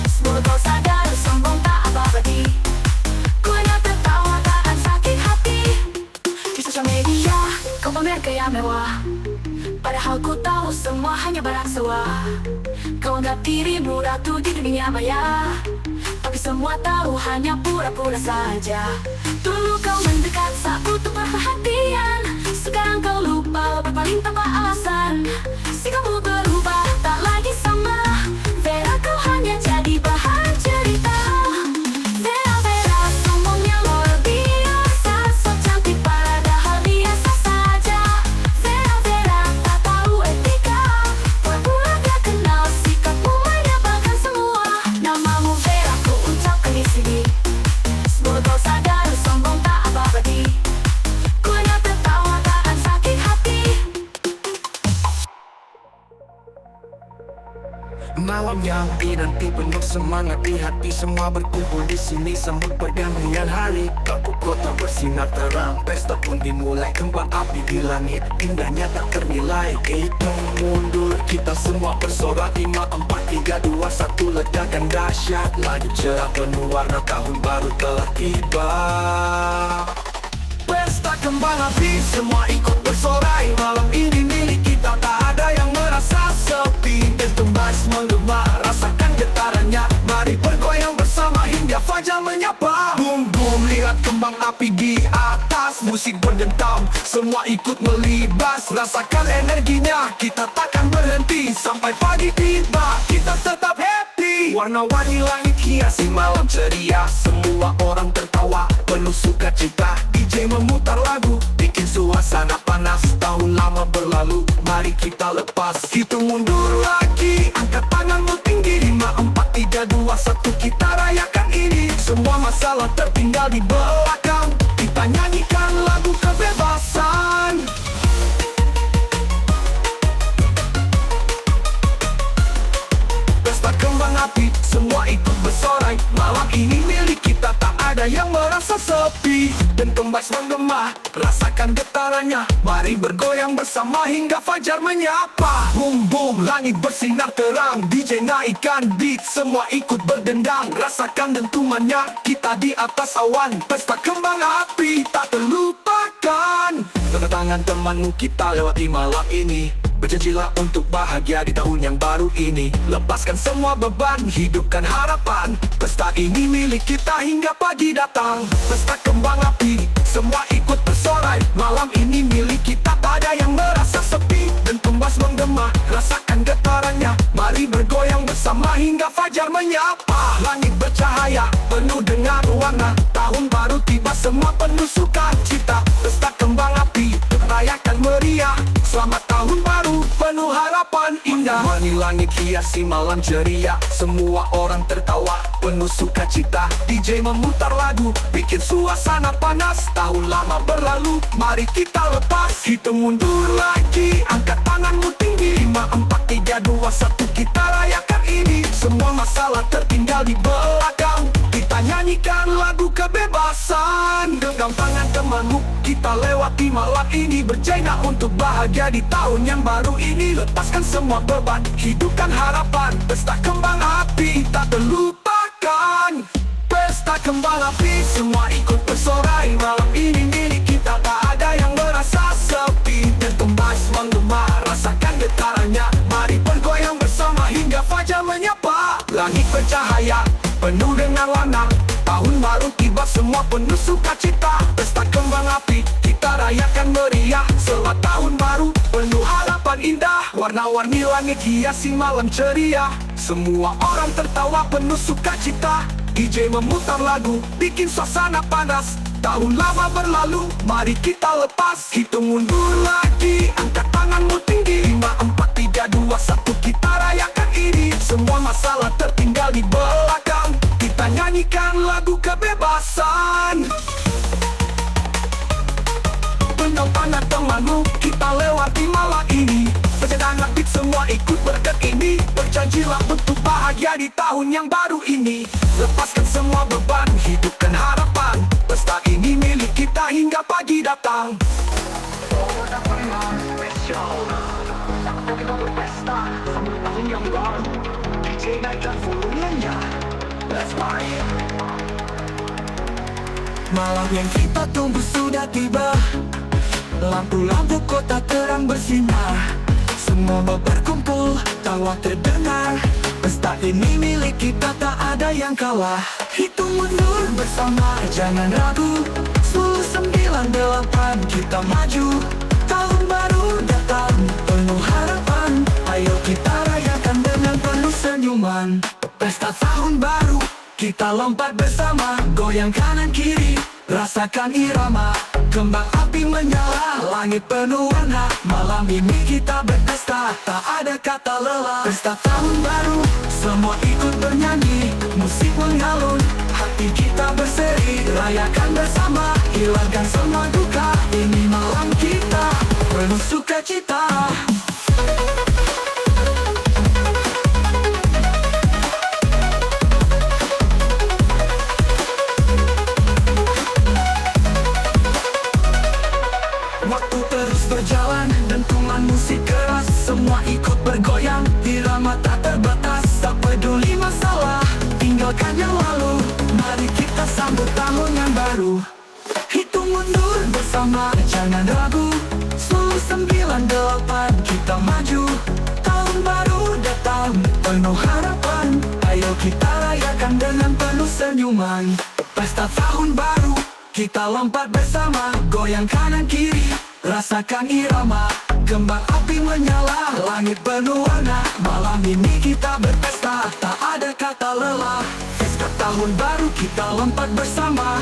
semoga kau sadar sombong tak abadi. Ku hanya tertawa tak sakit hati. Di sosial media kau pamer gaya mewah, padahal ku tahu semua hanya barang sewa. Kau anggap dirimu ratu di dunia maya, tapi semua tahu hanya pura-pura saja. Dulu kau mendekat saat butuh perhatian, sekarang kau lupa berpaling tanpa alasan. Sikapmu berubah, tak lagi sama. Vera, kau hanya jadi bahan cerita. Vera, Vera, sombongnya luar biasa, sok cantik padahal biasa saja. Vera, Vera, tak tahu etika, pura-pura gak kenal sikapmu menyebalkan semua. Namamu Vera ku ucapkan di sini, semoga kau sadar sombong tak abadi. Ku hanya tertawa tak sakit hati. Malam yang dinanti penuh semangat di hati, semua berkumpul di sini sambut perdamaian hari. Lampu kota bersinar terang, pesta pun dimulai. Kembang api di langit, indahnya tak ternilai. Hitung mundur, kita semua bersorak. 5, 4, 3, 2, 1, ledakan dahsyat. Lagi cerah penuh warna, tahun baru telah tiba. Pesta kembang api, semua ikut bersorai. Malam ini milik kita, tak ada yang merasa sepi. Dentum bass menggema, rasakan getarannya. Mari bergoyang bersama hingga fajar menyapa. Boom boom, lihat kembang api di atas. Musik berdentam, semua ikut melibas. Rasakan energinya, kita takkan berhenti sampai pagi tiba. Kita tetap happy. Warna-warni langit hiasi malam ceria. Semua orang tertawa, penuh sukacita. DJ memutar lagu, bikin suasana panas. Tahun lama berlalu, mari kita lepas. Hitung mundur lagi, angkat tanganmu tinggi. 5, 4, 3, 2, 1, kita rayakan ini. Semua masalah tertinggal di belakang. Kita nyanyikan lagu kebebasan. Pesta kembang api, semua ikut bersorai. Malam ini milik ada yang merasa sepi. Dentum bass menggema, rasakan getarannya. Mari bergoyang bersama hingga fajar menyapa. Boom boom, langit bersinar terang, DJ naikkan beat, semua ikut berdendang. Rasakan dentumannya, kita di atas awan. Pesta kembang api tak terlupakan. Kedatangan temanmu kita lewati malam ini. Berjanjilah untuk bahagia di tahun yang baru ini. Lepaskan semua beban, hidupkan harapan. Pesta ini milik kita hingga pagi datang. Pesta kembang api, semua ikut bersorai. Malam ini milik kita, tak ada yang merasa sepi. Dentum bass menggema, rasakan getarannya. Mari bergoyang bersama hingga fajar menyapa. Langit bercahaya, penuh dengan warna. Tahun baru tiba, semua penuh sukacita. Pesta kembang api, rayakan meriah. Selamat tahun baru, penuh harapan indah. Warni langit hiasi malam ceria. Semua orang tertawa, penuh sukacita. DJ memutar lagu, bikin suasana panas. Tahun lama berlalu, mari kita lepas. Hitung mundur lagi, angkat tanganmu tinggi. 5, 4, 3, 2, 1, kita rayakan ini. Semua masalah tertinggal di belakang. Kita nyanyikan lagu kebebasan. Genggam tangan temanmu, kita lewati malam ini. Berjaya untuk bahagia di tahun yang baru ini. Lepaskan semua beban, hidupkan harapan. Pesta kembang api tak terlupakan. Pesta kembang api, semua ikut bersorai. Malam ini milik kita, tak ada yang merasa sepi. Dentum bass menggema, rasakan getarannya. Mari bergoyang bersama hingga fajar menyapa. Langit bercahaya, penuh dengan warna. Tahun baru tiba, semua penuh sukacita. Pesta kembang api, kita rayakan meriah. Selamat tahun baru, penuh harapan indah. Warna-warni langit hiasi malam ceria. Semua orang tertawa penuh sukacita. DJ memutar lagu, bikin suasana panas. Tahun lama berlalu, mari kita lepas. Hitung mundur lagi, angkat tanganmu tinggi. 5, 4, 3, 2, 1, kita rayakan ini. Semua masalah tertinggal di belakang. Kita nyanyikan lagu kebebasan. Pegang tangan temanmu, kita lewati malam ini. Berjalan beat, semua ikut berkat ini. Berjanjilah untuk bahagia di tahun yang baru ini. Lepaskan semua beban, hidupkan harapan. Pesta ini milik kita hingga pagi datang. Spesial, kita berpesta sambil tahun yang baru. DJ naikkan volumenya. Let's party. Malam yang kita tunggu sudah tiba. Lampu-lampu kota terang bersinar. Semua berkumpul, tawa terdengar. Pesta ini milik kita, tak ada yang kalah. Hitung mundur bersama, jangan ragu. 10, 9, 8, kita maju. Tahun baru datang, penuh harapan. Ayo kita rayakan dengan penuh senyuman. Pesta tahun baru, kita lompat bersama. Goyang kanan kiri, rasakan irama. Kembang api menyala, langit penuh warna. Malam ini kita berpesta, tak ada kata lelah. Pesta tahun baru, semua ikut bernyanyi. Musik mengalun, hati kita berseri. Rayakan bersama, hilangkan semua duka. Ini malam kita, penuh sukacita. Waktu terus berjalan, dentuman musik keras. Semua ikut bergoyang, irama tak terbatas. Tak peduli masalah, tinggalkan yang lalu. Mari kita sambut tahun yang baru. Hitung mundur bersama, jangan ragu. 10, 9, 8, kita maju. Tahun baru datang, penuh harapan. Ayo kita rayakan dengan penuh senyuman. Pesta tahun baru, kita lompat bersama. Goyang kanan kiri, rasakan irama. Kembang api menyala, langit penuh warna. Malam ini kita berpesta, tak ada kata lelah. Pesta tahun baru, kita lompat bersama.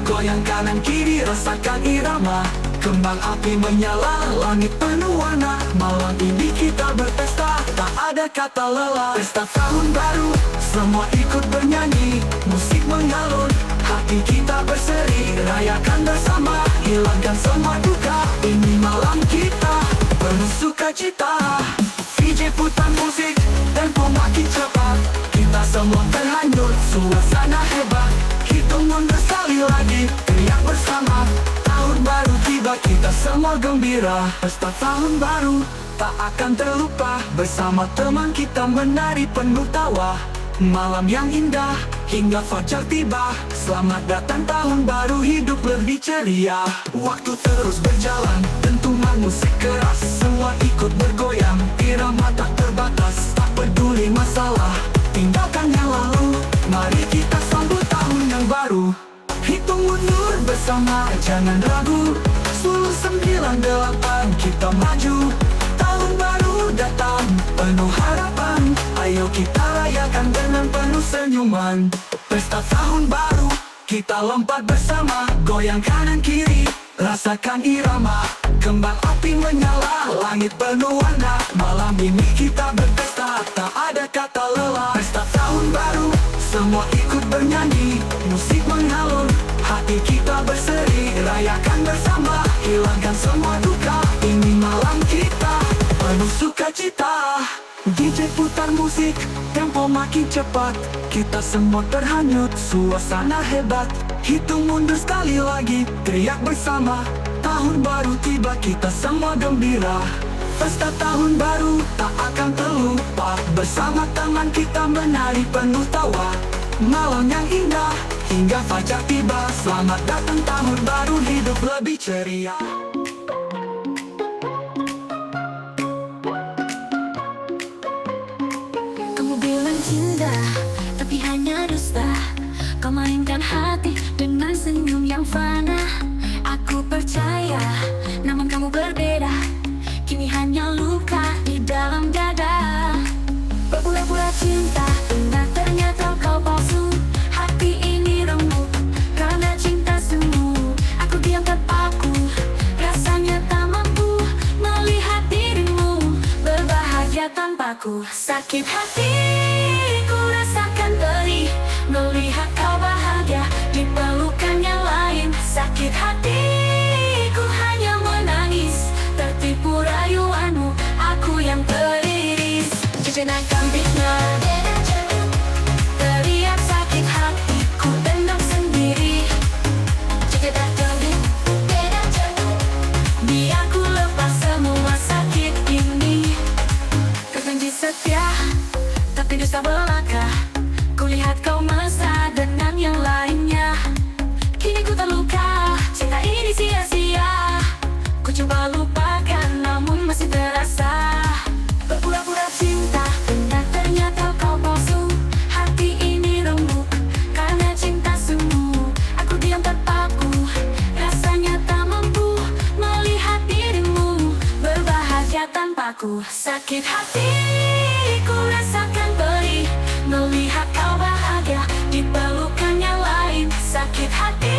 Goyang kanan kiri, rasakan irama. Kembang api menyala, langit penuh warna. Malam ini kita berpesta, tak ada kata lelah. Pesta tahun baru, semua ikut bernyanyi. Musik mengalun, hati kita berseri. Rayakan bersama, hilangkan semua duka. Ini malam kita, penuh sukacita. DJ putar musik, tempo makin cepat. Kita semua terhanyut, suasana hebat. Hitung mundur sekali. tiba kita semua gembira. Pesta tahun baru tak akan terlupa. Bersama teman kita menari penuh tawa. Malam yang indah hingga fajar tiba. Selamat datang tahun baru, hidup lebih ceria. Waktu terus berjalan, dentuman musik keras. Semua ikut bergoyang, irama tak terbatas. Tak peduli masalah, tinggalkan yang lalu. Mari kita sambut tahun yang baru. Hitung mundur bersama, jangan ragu. 1098 kita maju. Tahun baru datang, penuh harapan. Ayo kita rayakan dengan penuh senyuman. Pesta tahun baru, kita lompat bersama. Goyang kanan kiri, rasakan irama. Kembang api menyala, langit penuh warna. Malam ini kita berpesta, tak ada kata lelah. Pesta tahun baru, semua ikut bernyanyi. Musik mengalun, hati kita berseri. Rayakan bersama, hilangkan semua duka. Ini malam kita penuh sukacita. DJ putar musik, tempo makin cepat. Kita semua terhanyut, suasana hebat. Hitung mundur sekali lagi, teriak bersama. Tahun baru tiba, kita semua gembira. Pesta tahun baru tak akan terlupa. Bersama teman kita menari penuh tawa. Malam yang indah hingga fajar tiba. Selamat datang tahun baru, hidup lebih ceria. Kamu bilang cinta, tapi hanya dusta. Kau mainkan hati dengan senyum yang fana. Aku percaya, namun kamu berbeda. Kini hanya luka di dalam dada. Berpura-pura cinta, benar ternyata kau palsu. Hati ini remuk karena cinta semu. Aku diam terpaku, rasanya tak mampu melihat dirimu berbahagia tanpaku. Sakit hati ku rasakan perih melihat kau bahagia di pelukan yang lain. Sakit hati ku hanya menangis, tertipu rayuanmu, aku yang teriris. Jejenakan beatnya, teriak sakit hatiku tendang sendiri. Jejenak jauh, biar ku lepas semua sakit ini. Kau janji setia, tapi dusta belaka. Kulihat kau mesra dengan yang lainnya. Kini ku terluka, cinta ini sia-sia. Ku coba lupakan, namun masih terasa. Berpura-pura cinta, benar ternyata kau palsu. Hati ini remuk karena cinta semu. Aku diam terpaku, rasanya tak mampu melihat dirimu berbahagia tanpaku. Sakit hati ku rasakan perih melihat kau bahagia di pelukan yang lain. Sakit hati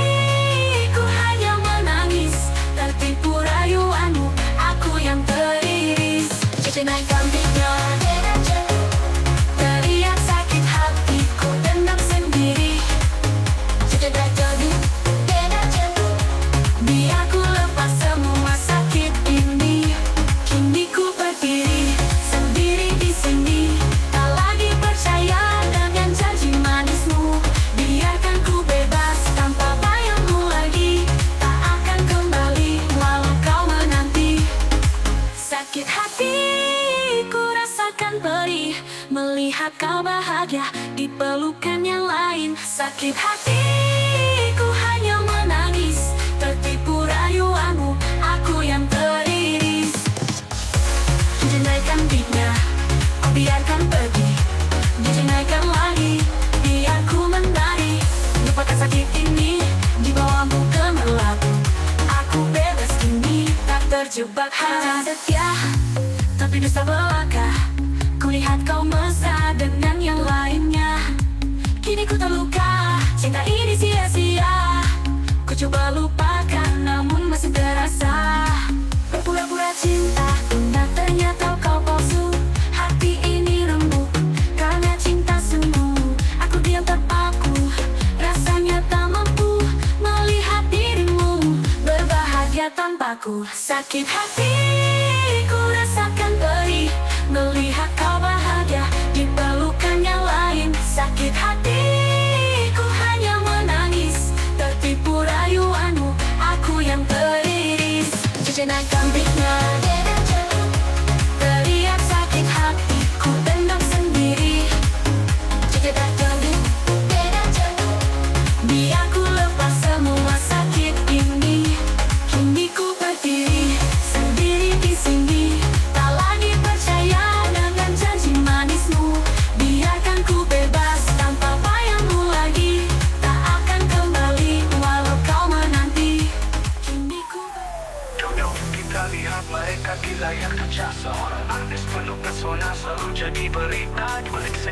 ku hanya menangis, tertipu rayuanmu, aku yang teriris. Jejenakan beatnya, teriak sakit hatiku tendang sendiri. Jejenak jauh, biar ku lepas semua sakit ini. Kini ku berdiri sendiri di sini, tak lagi percaya dengan janji manismu. Biarkan ku bebas tanpa bayangmu lagi, tak akan kembali walau kau menanti. Sakit hati ku rasakan perih melihat kau bahagia di pelukan yang lain. Sakit hati ku hanya menangis, tertipu rayuanmu, aku yang teriris. Jejenakan beatnya, kau biarkan pergi. Jejenakan lagi, biar ku menari. Lupakan sakit ini, di bawahmu gemerlap. Aku bebas kini, tak terjebak hanya setia, tapi dusta belaka. Kulihat kau mesra dengan yang lainnya. Kini ku terluka, cinta ini sia-sia. Ku coba lupakan, namun masih terasa. Berpura-pura cinta, benar ternyata kau palsu. Hati ini remuk karena cinta semu. Aku diam terpaku, rasanya tak mampu melihat dirimu berbahagia tanpaku. Sakit hati ku rasakan perih melihat kau bahagia di pelukan yang lain. Sakit hati ku hanya menangis, tertipu rayuanmu, aku yang teriris.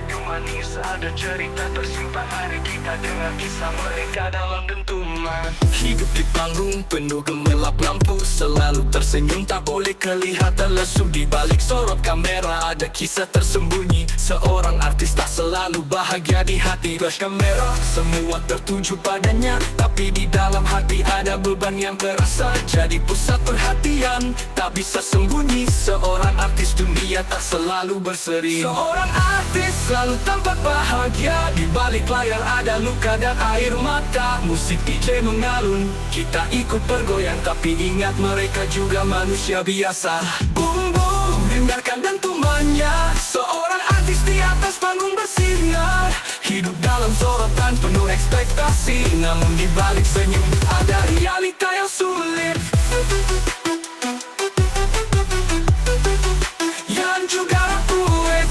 senyum manis, ada cerita tersimpan. Hari kita dengar kisah mereka dalam dentuman. Hidup di panggung penuh gemerlap lampu, selalu tersenyum tak boleh kelihatan lesu. Di balik sorot kamera ada kisah tersembunyi. Seorang artis tak selalu bahagia di hati. Flash kamera semua tertuju padanya, tapi di dalam hati ada beban yang terasa. Jadi pusat perhatian, tak bisa sembunyi. Seorang artis dunia tak selalu berseri. Seorang artis selalu tampak bahagia, di balik layar ada luka dan air mata. Musik DJ mengalun, kita ikut bergoyang, tapi ingat mereka juga manusia biasa. Boom boom, dengarkan dentumannya. Seorang artis di atas panggung bersinar, hidup dalam sorotan penuh ekspektasi. Namun di balik senyum ada realita yang sulit, yang juga rumit.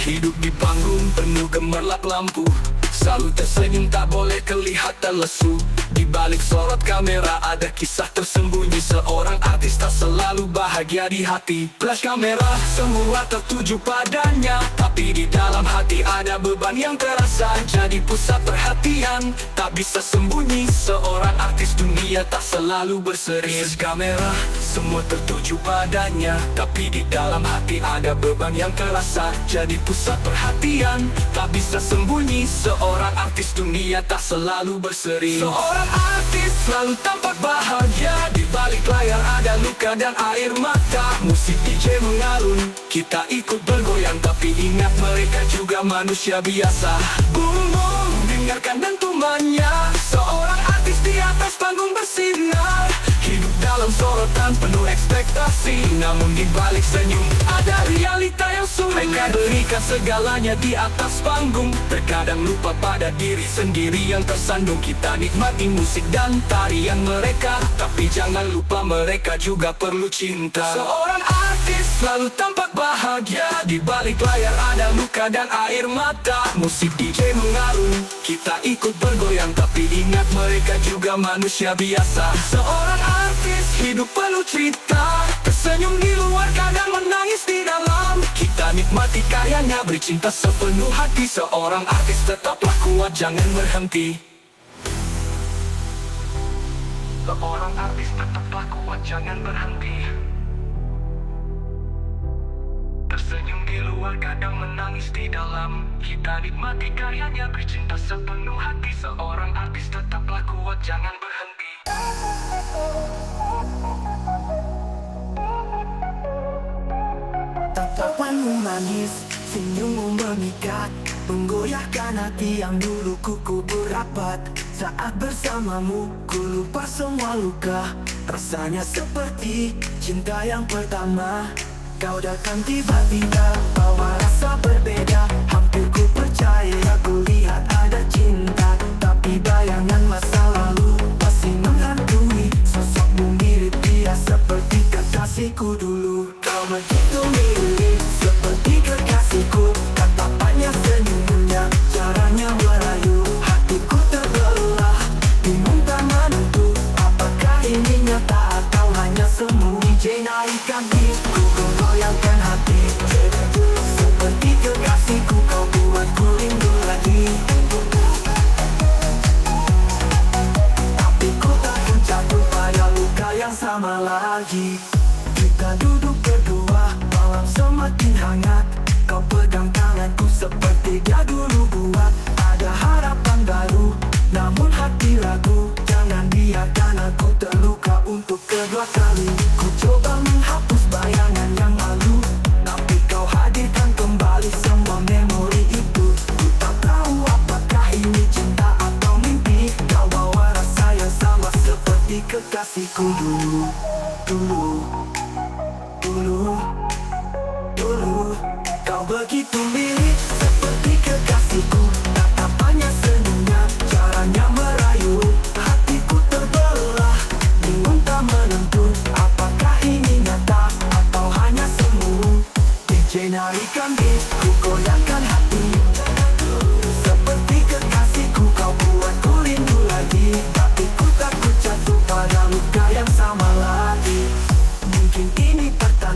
Hidup di panggung penuh gemerlap lampu, selalu tersenyum tak boleh kelihatan lesu. Di balik sorot kamera ada kisah tersembunyi. Seorang artis tak selalu bahagia di hati. Flash kamera semua tertuju padanya, tapi di dalam hati ada beban yang terasa. Jadi pusat perhatian, tak bisa sembunyi. Seorang artis dunia tak selalu berseri. Flash kamera semua tertuju padanya, tapi di dalam hati ada beban yang terasa. Jadi pusat perhatian, tak bisa sembunyi. Seorang artis dunia tak selalu berseri. Seorang artis selalu tampak bahagia, di balik layar ada luka dan air mata. Musik DJ mengalun, kita ikut bergoyang, tapi ingat mereka juga manusia biasa. Boom boom, dengarkan dentumannya. Seorang artis di atas panggung bersinar, hidup dalam sorotan penuh ekspektasi. Namun di balik senyum ada realita yang sulit. Mereka berikan segalanya di atas panggung, terkadang lupa pada diri sendiri yang tersandung. Kita nikmati musik dan tarian mereka, tapi jangan lupa mereka juga perlu cinta. Seorang artis selalu tampak bahagia, di balik layar ada luka dan air mata. Musik DJ mengalun, kita ikut bergoyang, tapi ingat mereka juga manusia biasa. Seorang artis hidup penuh cerita, tersenyum di luar kadang menangis di dalam. Kita nikmati karyanya, beri cinta sepenuh hati. Seorang artis tetaplah kuat, jangan berhenti. Seorang artis tetaplah kuat, jangan berhenti. Tersenyum di luar kadang menangis di dalam. Kita nikmati karyanya, beri cinta sepenuh hati. Seorang artis tetaplah kuat, jangan berhenti. Tatapanmu manis, senyummu memikat, menggoyahkan hati yang dulu ku kubur rapat. Saat bersamamu, ku lupa semua luka. Rasanya seperti cinta yang pertama. Kau datang tiba-tiba, bawa rasa berbeda. Hampir ku percaya, ku lihat ada cinta. Tapi bayangan masa lalu masih menghantui. Sosokmu mirip dia, seperti kekasihku dulu. Kau begitu mirip, seperti kekasihku. Tatapannya, senyumnya, caranya merayu. Hatiku terbelah, bingung tak menentu. Apakah ini nyata atau hanya semu? DJ naikkan beat, ku goyangkan hati. Seperti kekasihku, kau buatku rindu lagi. Tapi ku takut jatuh pada luka yang sama lagi. Kita duduk berdua, malam semakin hangat. Kau pegang tanganku seperti dia dulu buat. Ada harapan baru, namun hati ragu. Jangan biarkan aku terluka untuk kedua kali. Ku coba menghapus bayangan yang lalu, tapi kau hadirkan kembali semua memori itu. Ku tak tahu apakah ini cinta atau mimpi. Kau bawa rasa yang sama seperti kekasihku dulu. Dulu kau begitu mirip, seperti kekasihku. Tatapannya, senyumnya, caranya merayu. Hatiku terbelah, bingung tak menentu. Apakah ini nyata atau hanya semu? DJ naikkan beat, ku goyangkan hati. Seperti kekasihku, kau buatku rindu lagi. Tapi ku takut jatuh pada luka yang sama lagi. Mungkin ini pertanda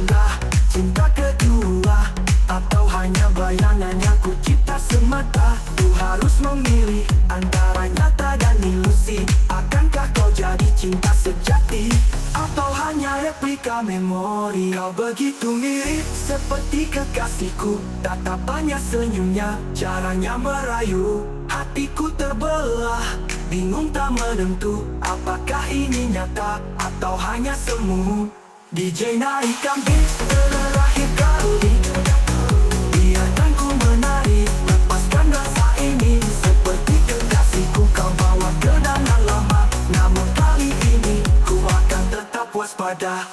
tanpa memori. Kau begitu mirip seperti kekasihku, tatapannya, senyumnya, caranya merayu. Hatiku terbelah, bingung tak menentu, apakah ini nyata atau hanya semu. DJ naikkan beat, terakhir kali biarkan ku menari, lepaskan rasa ini. Seperti kekasihku kau bawa kenangan lama, namun kali ini ku akan tetap waspada.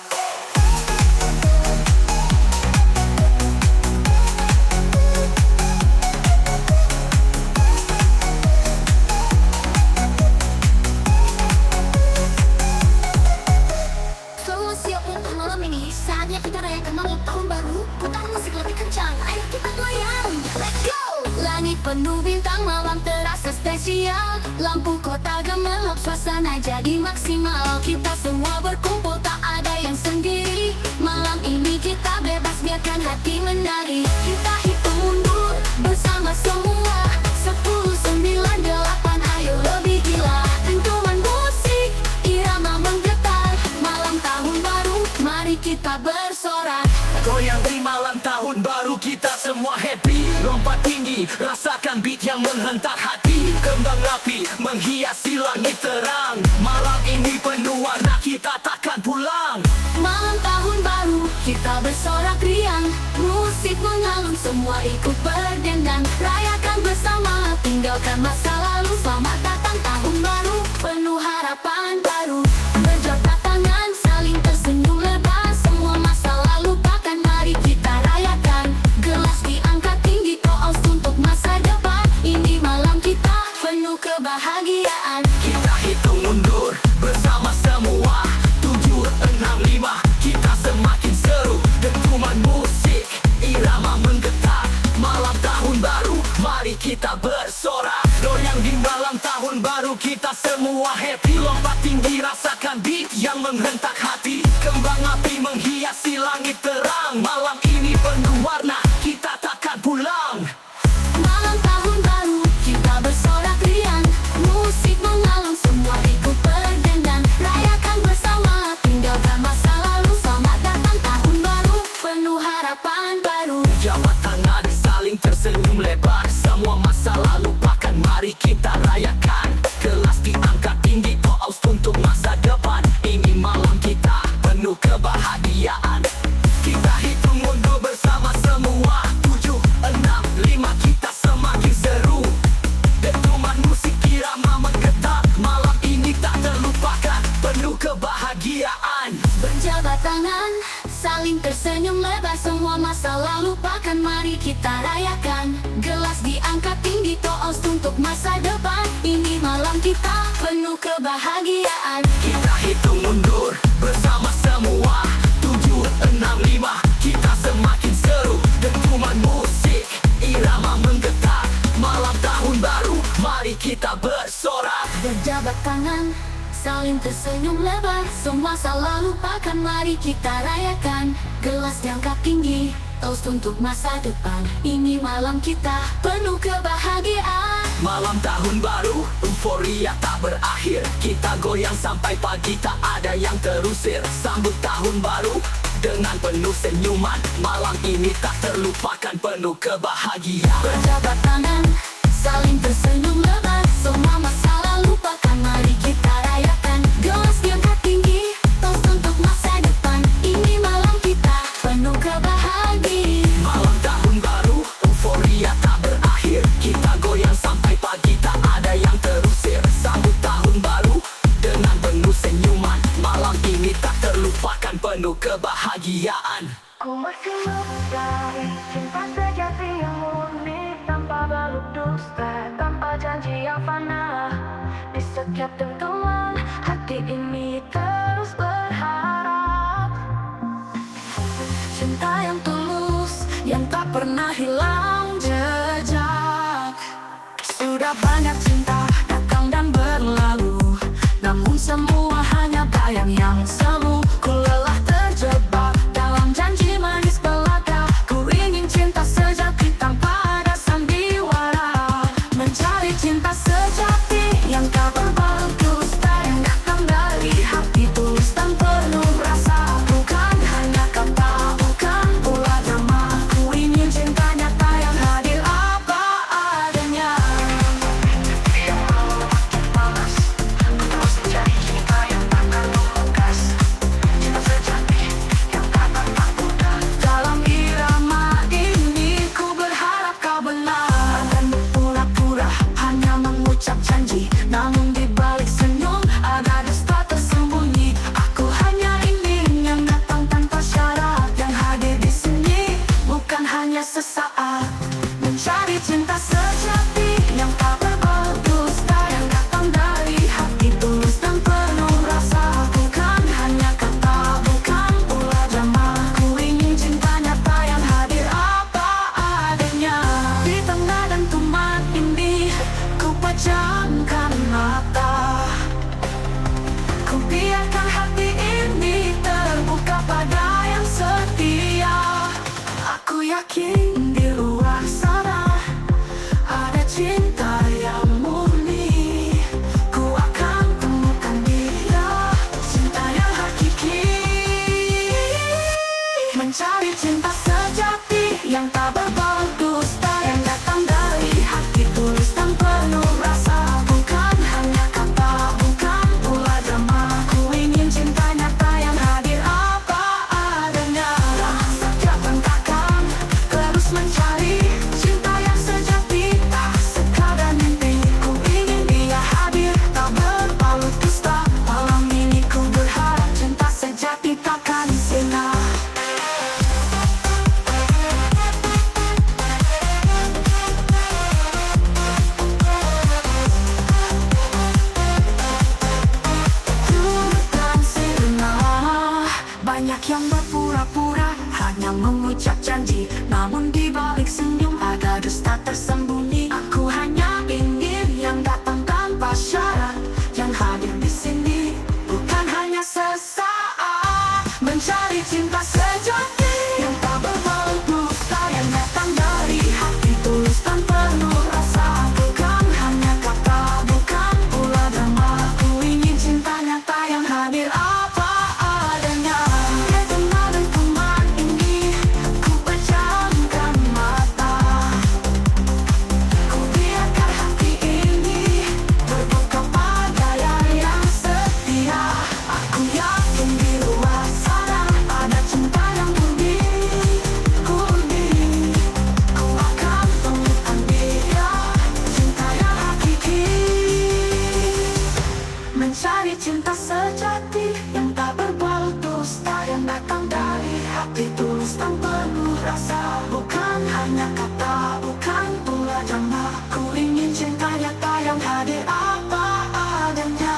Siap untuk malam ini, saatnya kita rayakan malam tahun baru. Putar musik lebih kencang, ayo kita goyang. Let's go! Langit penuh bintang, malam terasa spesial. Lampu kota gemerlap, suasana jadi maksimal. Kita semua berkumpul, tak ada yang sendiri. Malam ini kita bebas, biarkan hati menari. Kita hitung mundur bersama semua. 10, 9, 8, ayo lebih gila. Dentuman musik, irama menggetar. Malam tahun baru, mari kita bersorak. Goyang di malam tahun baru, kita semua happy. Lompat tinggi, rasakan beat yang menghentak hati. Kembang api menghiasi langit terang. Malam ini penuh warna, kita takkan pulang. Malam tahun baru, kita bersorak riang. Musik mengalun, semua ikut berdendang. Rayakan bersama, tinggalkan masa lalu. Selamat datang tahun baru, penuh harapan baru. Berjabat tangan, saling tersenyum lebar. Semua masa lalu lupakan, mari kita rayakan. Gelas diangkat tinggi, toast untuk masa depan. Ini malam kita, penuh kebahagiaan. Kita hitung mundur bersama semua. 7, 6, 5, kita semakin seru. Dentuman musik, irama menggetar. Malam tahun baru, mari kita bersorak. Goyang di malam tahun baru, kita semua happy. Lompat tinggi, rasakan beat yang menghentak hati. Kembang api menghiasi langit terang. Malam ini penuh warna, kita takkan pulang. Malam tahun baru, kita bersorak riang. Musik mengalun, semua ikut berdendang. Rayakan bersama, tinggalkan masa lalu. Selamat datang tahun baru, penuh harapan baru. Jabat tangan, saling tersenyum lebar. Semua masa lalu lupakan, mari kita rayakan. Gelas diangkat tinggi, toast untuk masa depan. Ini malam kita, penuh kebahagiaan. Kita hitung mundur bersama semua. 7, 6, 5, kita semakin seru. Dentuman musik irama menggetar. Malam ini tak terlupakan, penuh kebahagiaan. Berjabat tangan, saling tersenyum lebar. Semua masa lalu lupakan, mari kita rayakan. Gelas diangkat tinggi, toast untuk masa depan. Ini malam kita, penuh kebahagiaan. Kita hitung mundur bersama semua. 7, 6, 5, kita semakin seru. Dentuman musik, irama menggetar. Malam tahun baru, mari kita bersorak. Berjabat tangan, saling tersenyum lebar. Semua masa lalu lupakan, mari kita rayakan. Gelas diangkat tinggi, toast untuk masa depan. Ini malam kita, penuh kebahagiaan. Malam tahun baru, euforia tak berakhir. Kita goyang sampai pagi, tak ada yang terusir. Sambut tahun baru dengan penuh senyuman. Malam ini tak terlupakan, penuh kebahagiaan. Berjabat tangan, saling tersenyum lebar. Semua masa lalu lupakan, mari kita rayakan. Gelas diangkat tinggi, toast untuk masa depan. Ini malam kita, penuh kebahagiaan. Malam tahun baru, euforia tak berakhir. Kita goyang sampai pagi, tak ada yang terusir. Sambut tahun baru dengan penuh senyuman. Malam ini tak terlupakan, penuh kebahagiaan. Ku masih mencari cinta sejati yang murni, tanpa balut dusta, tanpa janji yang fana. Di setiap dentuman hati ini terus berharap. Cinta yang tulus, yang tak pernah hilang jejak. Sudah banyak cinta datang dan berlalu, namun semua hanya bayang yang semu. Ku lelah terjebak dalam janji manis belaka. Ku ingin cinta sejati tanpa ada sandiwara. Mencari cinta sejati yang tak berbalut dusta, yang datang dari hati tulus dan penuh rasa. Bukan Mencari cinta sejati yang tak berdusta, yang datang dari hati tulus dan penuh rasa. Bukan hanya kata, bukan pula drama. Ku ingin cinta nyata yang hadir apa adanya. Di tengah dentuman ini ku pejamkan mata, ku biarkan hati ini terbuka pada yang setia. Aku yakin di luar sana ada cinta yang murni. Ku akan temukan dia, cinta yang hakiki. Mencari cinta sejati yang tak berbau dusta, yang datang dari hati tulus dan penuh rasa. Bukan hanya kata, bukan pula drama. Ku ingin cinta nyata yang hadir apa adanya. Setiap langkahkan terus mencari cinta yang sejati, tak sekadar mimpi. Ku ingin dia hadir, tak berbalut dusta. Malam ini ku berharap cinta sejati takkan sirna. Bukan sirna. Banyak yang berpura-pura hanya mengucap janji, namun di balik senyum ada dusta tersembunyi. Aku hanya ingin yang datang tanpa syarat, yang hadir di sini bukan hanya sesaat. Mencari cinta sejati yang tak berbau dusta, yang datang dari hati tulus dan penuh rasa. Bukan hanya kata, bukan pula drama. Ku ingin cinta nyata yang hadir apa adanya. Di tengah dentuman ini ku pejamkan mata, ku biarkan hati ini terbuka pada yang setia. Aku yakin di luar sana ada cinta yang murni. Ku akan temukan dia, cinta yang hakiki. Mencari cinta sejati yang tak berbau dusta, yang datang dari hati tulus dan penuh rasa. Bukan hanya kata, bukan pula drama. Ku ingin cinta nyata yang hadir apa adanya.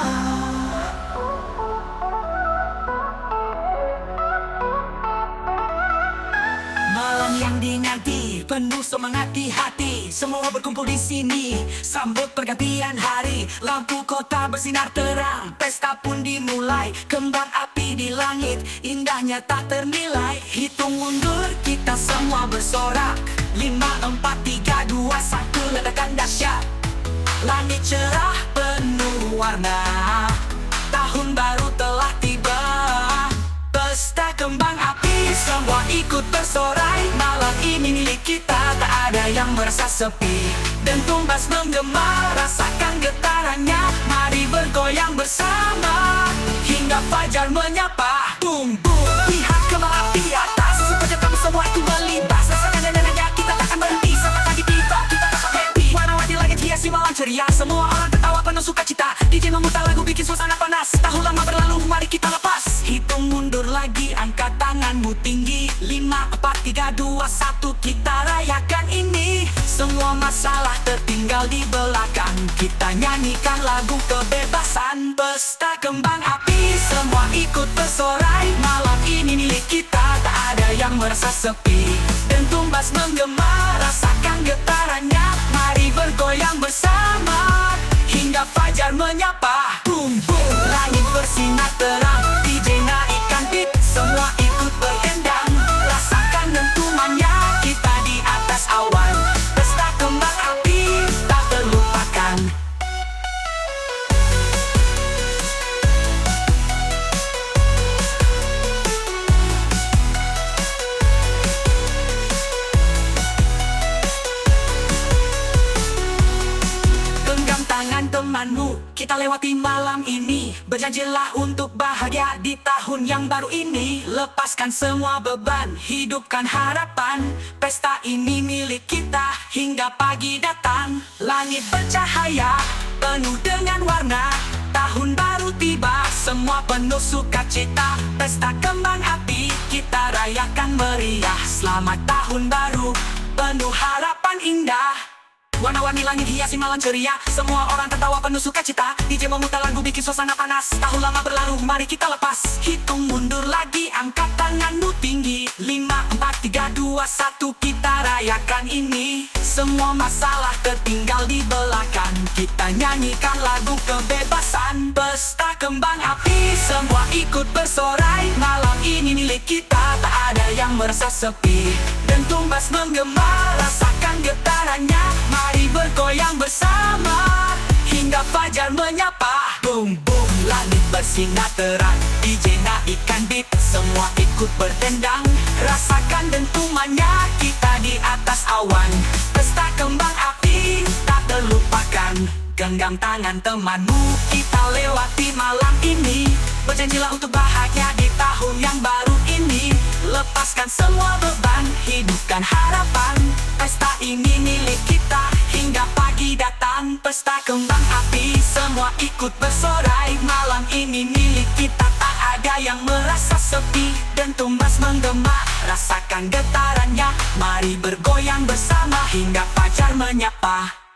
Malam yang dinanti, penuh semangat di hati. Semua berkumpul di sini, sambut pergantian hari. Lampu kota bersinar terang, pesta pun dimulai. Kembang api di langit, indahnya tak ternilai. Hitung mundur, kita semua bersorak. 5, 4, 3, 2, 1, ledakan dahsyat. Langit cerah penuh warna, tahun baru telah tiba. Pesta kembang api, semua ikut bersorai. Malam ini milik kita, tak ada yang merasa sepi. Dentung bass menggema, rasakan getarannya. Mari bergoyang bersama hingga fajar menyapa. Boom boom, lihat kembang api di atas. Sepanjang kamu semua itu melintas. Rasakan dananya, kita takkan berhenti. Sampai pagi tiba, kita tetap happy. Warna-warni langit hiasi malam ceria. Semua orang tertawa penuh sukacita. DJ memutar lagu bikin suasana panas. Tahun lama berlalu, mari kita lepas. Hitung mundur lagi, angkat tanganmu tinggi. 5, 4, 3, 2, 1, kita rayakan ini. Semua masalah tertinggal di belakang. Kita nyanyikan lagu kebebasan. Pesta kembang api, semua ikut bersorai. Malam ini milik kita, tak ada yang merasa sepi. Dentung bass menggema, rasakan getarannya. Mari bergoyang bersama hingga fajar menyapa. Boom boom, langit bersinar terang. DJ naikkan beat, semua ikut berendang. Rasakan dentumannya, kita di atas awan. Pesta kembang api tak terlupakan. Genggam tangan temanmu, kita lewati malam ini. Berjanjilah untuk bahagia di tahun yang baru ini. Lepaskan semua beban, hidupkan harapan. Pesta ini milik kita hingga pagi datang. Langit bercahaya, penuh dengan warna. Tahun baru tiba, semua penuh sukacita. Pesta kembang api, kita rayakan meriah. Selamat tahun baru penuh harapan indah. Warna-warni langit hiasi malam ceria, semua orang tertawa penuh sukacita. DJ memutar lagu bikin suasana panas, tahun lama berlalu mari kita lepas. Hitung mundur lagi, angkat tanganmu tinggi. 5, 4, 3, 2, 1 kita rayakan ini. Semua masalah tertinggal di belakang, kita nyanyikan lagu kebebasan. Pesta kembang api, semua ikut bersorai. Malam ini milik kita, tak ada yang merasa sepi. Dentung bass menggema, rasakan getarannya. Mari bergoyang bersama hingga fajar menyapa. Boom boom, langit bersinar terang, DJ naikkan beat, semua ikut berdendang. Rasakan dentumannya, kita di atas awan. Pesta kembang api tak terlupakan. Genggam tangan temanmu, kita lewati malam ini. Berjanjilah untuk bahagia di tahun yang baru ini. Lepaskan semua beban, hidupkan harapan. Pesta ini milik kita hingga pagi datang. Pesta kembang api, semua ikut bersorai. Malam ini milik kita, tak ada yang merasa sepi. Dentung bass menggema, rasakan getarannya. Mari bergoyang bersama hingga fajar menyapa.